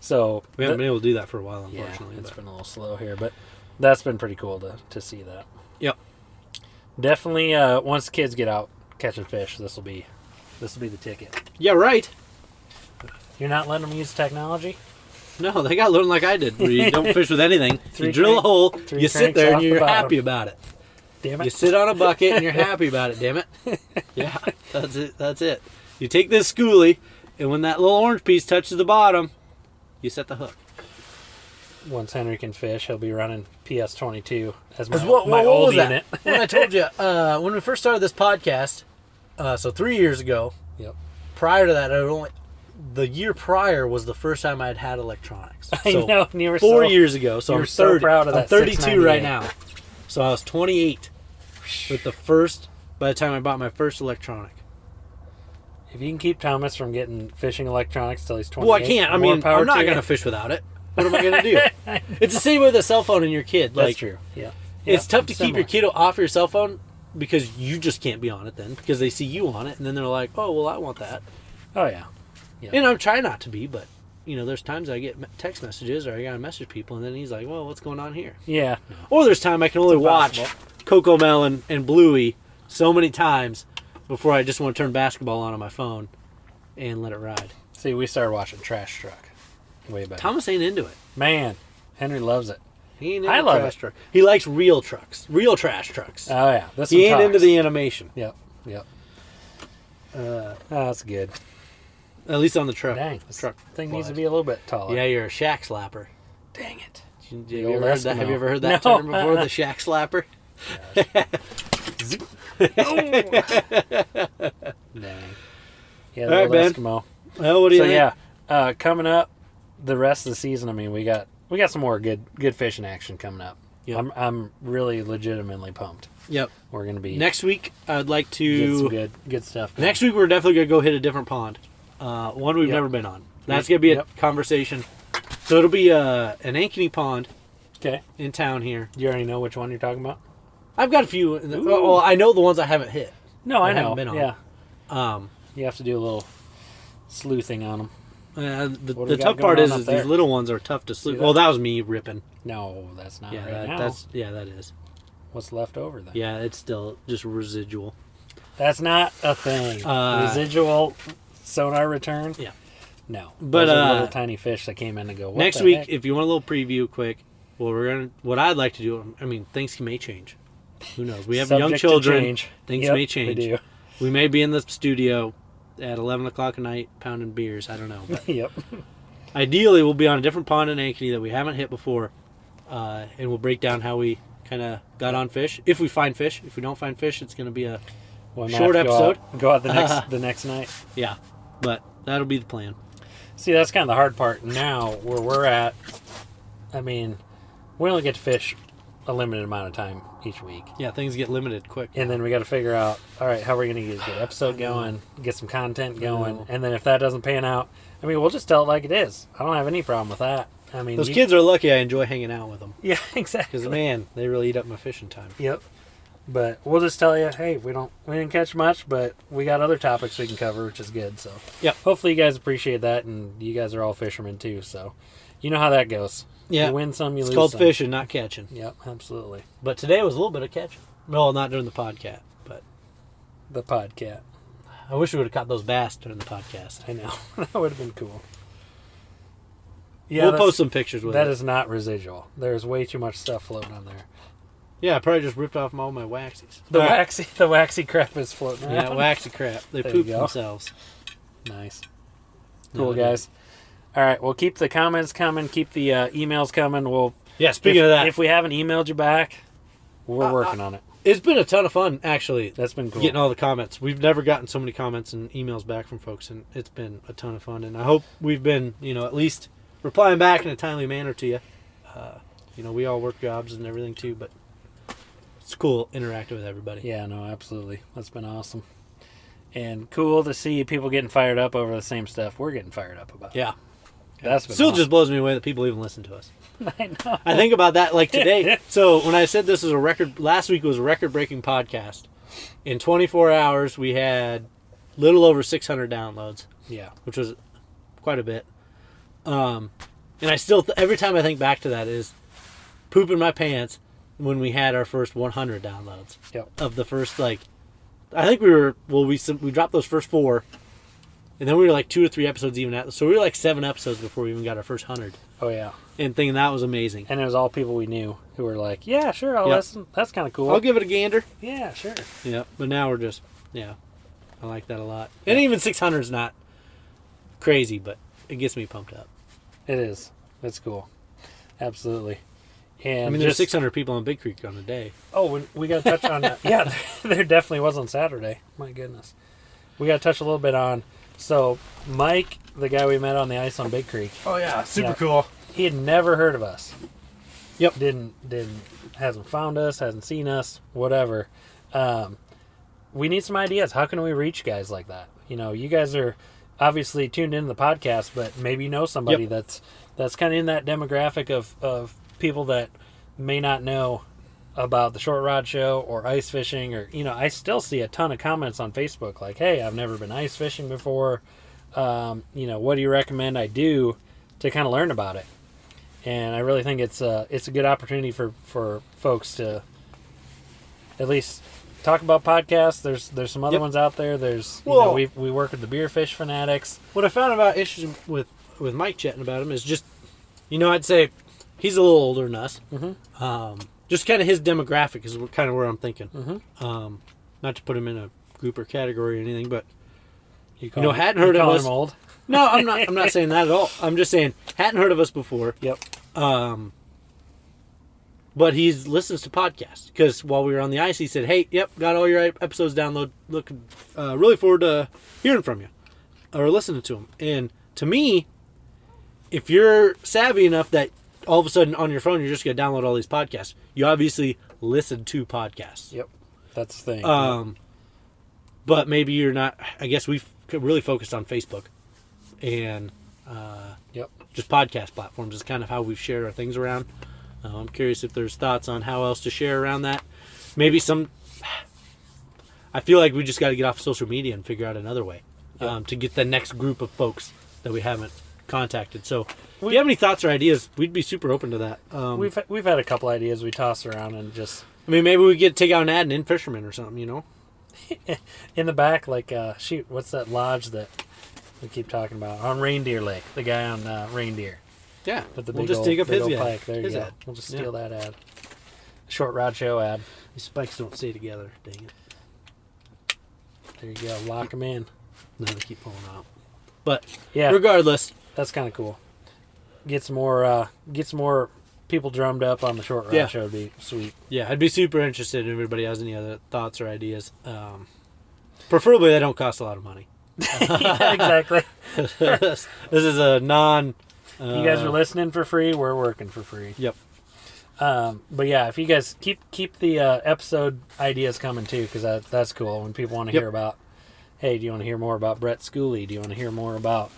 S1: So
S2: We haven't been able to do that for a while,
S1: yeah,
S2: unfortunately.
S1: it's
S2: but-
S1: been a little slow here, but that's been pretty cool to see that.
S2: Yep.
S1: Definitely, once the kids get out catching fish, this will be the ticket.
S2: Yeah, right.
S1: You're not letting them use technology?
S2: No, they got to learn like I did, where you don't fish with anything.
S1: Three
S2: You drill a
S1: crank-
S2: hole,
S1: three
S2: you sit
S1: cranks
S2: there,
S1: off
S2: and
S1: the
S2: you're
S1: bottom.
S2: happy about it.
S1: Damn
S2: You
S1: it.
S2: sit on a bucket, and you're happy about it, damn it. Yeah, that's it. You take this schoolie, and when that little orange piece touches the bottom, you set the hook.
S1: Once Henry can fish, he'll be running PS22 as my,
S2: What
S1: my
S2: was
S1: old
S2: that?
S1: unit.
S2: When I told you, when we first started this podcast, so 3 years ago,
S1: Yep.
S2: prior to that, I had only the year prior was the first time I'd had electronics.
S1: I
S2: So,
S1: know. And you were
S2: 4
S1: so,
S2: years ago. So
S1: you were
S2: I'm
S1: so
S2: 30.
S1: proud of that
S2: I'm 32 right
S1: 698.
S2: now. So I was 28 with the first. By the time I bought my first electronic.
S1: If you can keep Thomas from getting fishing electronics till he's 28,
S2: Well, I can't. I
S1: more
S2: mean,
S1: power
S2: I'm not
S1: to
S2: going to
S1: you.
S2: fish without it. What am I going to do? It's the same with a cell phone and your kid.
S1: That's
S2: Like,
S1: true. Yeah.
S2: it's
S1: Yeah,
S2: tough to keep your kid off your cell phone because you just can't be on it then because they see you on it and then they're like, oh, well, I want that.
S1: Oh, yeah.
S2: And I'm trying not to be, but, there's times I get text messages or I got to message people and then he's like, well, what's going on here?
S1: Yeah.
S2: Or there's time I can only watch
S1: impossible.
S2: Coco Melon and Bluey so many times before I just want to turn basketball on my phone and let it ride.
S1: See, we started watching Trash Truck way back.
S2: Thomas ain't into it.
S1: Man, Henry loves it.
S2: He ain't into
S1: I love
S2: trash
S1: it.
S2: truck. He likes real trucks, real trash trucks.
S1: Oh, yeah. This
S2: He
S1: one
S2: ain't into
S1: talks.
S2: the animation,
S1: Yep. Oh, that's good.
S2: at least on the truck.
S1: Dang, this
S2: truck
S1: thing needs to
S2: wise.
S1: be a little bit taller.
S2: Yeah, you're a shack slapper.
S1: Dang it.
S2: Have
S1: The
S2: you,
S1: old
S2: ever heard that? Have
S1: Eskimo.
S2: you ever heard that
S1: No.
S2: term before? The shack slapper.
S1: Dang. Yeah,
S2: All
S1: the
S2: right,
S1: old
S2: Ben.
S1: Eskimo.
S2: Well, what do you
S1: So
S2: think?
S1: yeah, coming up, the rest of the season. I mean, we got some more good fishing action coming up.
S2: Yep.
S1: I'm really legitimately pumped.
S2: Yep.
S1: We're gonna be
S2: Next week, I'd like
S1: get some
S2: to.
S1: good stuff. going.
S2: Next week, we're definitely gonna go hit a different pond. One we've
S1: Yep.
S2: never been on. That's gonna be a
S1: Yep.
S2: conversation. So it'll be an Ankeny pond
S1: Okay.
S2: in town here.
S1: You already know which one you're talking about.
S2: I've got a few.
S1: Ooh.
S2: Well, I know the ones I haven't hit.
S1: No, I know.
S2: haven't been on.
S1: Yeah, you have to do a little sleuthing on them.
S2: The
S1: What do we got
S2: tough
S1: going
S2: part
S1: on
S2: is
S1: up
S2: these
S1: there?
S2: little ones are tough to sleep.
S1: that?
S2: Well, that was me ripping.
S1: No, that's not
S2: Yeah,
S1: right now.
S2: that is.
S1: What's left over then?
S2: Yeah, it's still just residual.
S1: That's not a thing. Residual sonar return.
S2: Yeah.
S1: No,
S2: But,
S1: those are little tiny fish that came in and go. What
S2: Next
S1: the
S2: week,
S1: heck?
S2: if you want a little preview, quick. Well, what I'd like to do. I mean, things may change. Who knows? We have young
S1: Subject to
S2: children.
S1: change.
S2: Things
S1: Yep,
S2: may change.
S1: We do.
S2: We may be in the studio at 11 o'clock at night pounding beers. I don't know. But
S1: Yep.
S2: ideally, we'll be on a different pond in Ankeny that we haven't hit before, and we'll break down how we kind of got on fish. If we find fish. If we don't find fish, it's going to be a
S1: We might
S2: short
S1: have to go
S2: episode.
S1: out- Go out the next night.
S2: Yeah, but that'll be the plan.
S1: See, that's kind of the hard part now where we're at. I mean, we only get to fish a limited amount of time each week.
S2: Yeah, things get limited quick.
S1: And then we got to figure out, all right, how are we going to get a good episode going, get some content going,
S2: know.
S1: and then if that doesn't pan out, I mean, we'll just tell it like it is. I don't have any problem with that. I mean,
S2: Those kids are lucky I enjoy hanging out with them.
S1: Yeah, exactly.
S2: Because, man, they really eat up my fishing time.
S1: Yep. But we'll just tell you, hey, we didn't catch much, but we got other topics we can cover, which is good. So,
S2: Yep.
S1: hopefully you guys appreciate that, and you guys are all fishermen too. So, you know how that goes.
S2: Yeah.
S1: You win some, you
S2: It's
S1: lose
S2: called
S1: some.
S2: fishing, not catching.
S1: Yep, absolutely.
S2: But today was a little bit of catching. Well, not during the podcast, but
S1: The podcast.
S2: I wish we would have caught those bass during the podcast.
S1: I know. That would have been cool. Yeah,
S2: We'll
S1: that's-
S2: post some pictures with
S1: That
S2: it.
S1: is not residual. There's way too much stuff floating on there.
S2: Yeah, I probably just ripped off all my waxies.
S1: The
S2: All right.
S1: waxy crap is floating around.
S2: Yeah, waxy crap. They
S1: There you
S2: pooped
S1: go.
S2: themselves.
S1: Nice.
S2: No,
S1: Cool,
S2: I didn't.
S1: guys. All right, we'll keep the comments coming. Keep the emails coming. We'll.
S2: Yeah, speaking
S1: if,
S2: of that,
S1: if we haven't emailed you back, we're working on it.
S2: it's been a ton of fun, actually,
S1: That's been cool.
S2: getting all the comments. We've never gotten so many comments and emails back from folks, and it's been a ton of fun. And I hope we've been, at least replying back in a timely manner to you. We all work jobs and everything, too, but it's cool interacting with everybody.
S1: Yeah, no, absolutely. That's been awesome. And cool to see people getting fired up over the same stuff we're getting fired up about.
S2: Yeah.
S1: That's been
S2: Still
S1: awesome.
S2: just blows me away that people even listen to us.
S1: I know.
S2: I think about that like today. So when I said this was a record, last week was a record-breaking podcast. In 24 hours, we had little over 600 downloads,
S1: Yeah.
S2: which was quite a bit. And I still, every time I think back to that, is pooping my pants when we had our first 100 downloads.
S1: Yep.
S2: Of the first, I think we dropped those first 4, and then we were like 2 or 3 episodes even at, so we were like 7 episodes before we even got our first 100.
S1: Oh, yeah.
S2: And thinking that was amazing.
S1: And it was all people we knew who were like, yeah, sure, I'll
S2: Yep.
S1: listen. That's kind of cool.
S2: I'll give it a gander.
S1: Yeah, sure.
S2: Yeah, but now we're just, I like that a lot. And even 600 is not crazy, but it gets me pumped up.
S1: It is. It's cool. Absolutely. And
S2: I mean, there's
S1: just,
S2: 600 people on Big Creek on a day.
S1: Oh, we got to touch on that. Yeah, there definitely was on Saturday. My goodness. We got to touch a little bit on So Mike, the guy we met on the ice on Big Creek,
S2: Oh yeah, super
S1: Yeah.
S2: cool.
S1: he had never heard of us.
S2: Yep.
S1: Hasn't found us, hasn't seen us, whatever. We need some ideas. How can we reach guys like that? You know, you guys are obviously tuned into the podcast, but maybe you know somebody
S2: Yep.
S1: that's kind of in that demographic of people that may not know about the Short Rod Show or ice fishing, or, you know, I still see a ton of comments on Facebook like, hey, I've never been ice fishing before. You know, what do you recommend I do to kind of learn about it? And I really think it's a good opportunity for folks to at least talk about podcasts. There's some other
S2: Yep.
S1: ones out there. There's, you
S2: Well-
S1: know, we work with the Beer Fish Fanatics.
S2: What I found about issues with Mike chatting about him is just, you know, I'd say he's a little older than us.
S1: Mhm.
S2: Just kind of his demographic is kind of where I'm thinking.
S1: Mhm.
S2: Not to put him in a group or category or anything, but
S1: You
S2: know,
S1: him-
S2: hadn't heard
S1: you
S2: of
S1: call
S2: us.
S1: him old.
S2: no, I'm not. I'm not saying that at all. I'm just saying hadn't heard of us before.
S1: Yep.
S2: But he listens to podcasts because while we were on the ice, he said, "Hey, yep, got all your episodes downloaded. Looking really forward to hearing from you or listening to them." And to me, if you're savvy enough that all of a sudden on your phone you're just gonna download all these podcasts, you obviously listen to podcasts.
S1: Yep. That's the thing.
S2: But maybe you're not. I guess we've really focused on Facebook and
S1: Yep.
S2: just podcast platforms is kind of how we've shared our things around. I'm curious if there's thoughts on how else to share around that. Maybe some. I feel like we just got to get off social media and figure out another way to get the next group of folks that we haven't contacted. So, if you have any thoughts or ideas, we'd be super open to that.
S1: We've had a couple ideas we toss around and just
S2: I mean, maybe we could take out an ad in Fisherman or something, you know?
S1: in the back, like shoot, what's that lodge that we keep talking about on Reindeer Lake? The guy on Reindeer.
S2: Yeah.
S1: With the
S2: We'll
S1: big
S2: just
S1: old,
S2: dig up
S1: big
S2: his
S1: old
S2: ad.
S1: pike. There
S2: His
S1: you go.
S2: ad.
S1: We'll just
S2: Yeah.
S1: steal that ad. Short Rod Show ad.
S2: These spikes don't stay together. Dang it.
S1: There you go. Lock them in.
S2: No, they keep pulling out. But
S1: Yeah,
S2: regardless,
S1: that's kind of cool. Get some more people drummed up on the Short Rod
S2: Yeah.
S1: Show would be sweet.
S2: yeah, I'd be super interested if everybody has any other thoughts or ideas. Preferably they don't cost a lot of money.
S1: Yeah, exactly.
S2: This is a non...
S1: You guys are listening for free. We're working for free.
S2: Yep.
S1: But yeah, if you guys keep the episode ideas coming too, because that's cool. When people want to
S2: Yep.
S1: hear about, hey, do you want to hear more about Brett Schooley? Do you want to hear more about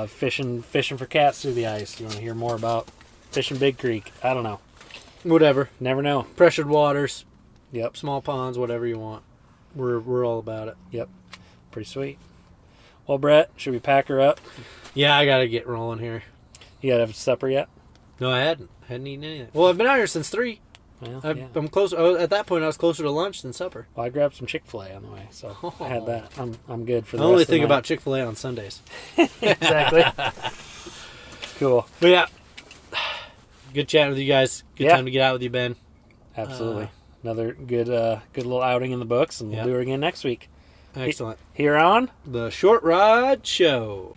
S1: fishing for cats through the ice? Do you want to hear more about fishing Big Creek? I don't know.
S2: Whatever.
S1: Never know.
S2: Pressured waters,
S1: Yep.
S2: small ponds, whatever you want. We're all about it.
S1: Yep. Pretty sweet. Well, Brett, should we pack her up?
S2: Yeah, I gotta get rolling here.
S1: You gotta have supper yet?
S2: No, I hadn't eaten anything. Well, I've been out here since 3.
S1: Well, yeah.
S2: I'm close. At that point, I was closer to lunch than supper.
S1: Well, I grabbed some Chick-fil-A on the way, so I had that. I'm good for
S2: I
S1: the
S2: only
S1: rest of the
S2: think
S1: night.
S2: about Chick-fil-A on Sundays.
S1: Exactly. Cool.
S2: But yeah, good chatting with you guys. Good
S1: Yeah.
S2: time to get out with you, Ben.
S1: Absolutely. Another good little outing in the books, and we'll
S2: Yeah.
S1: do it again next week.
S2: Excellent.
S1: Here on
S2: The Short Rod Show.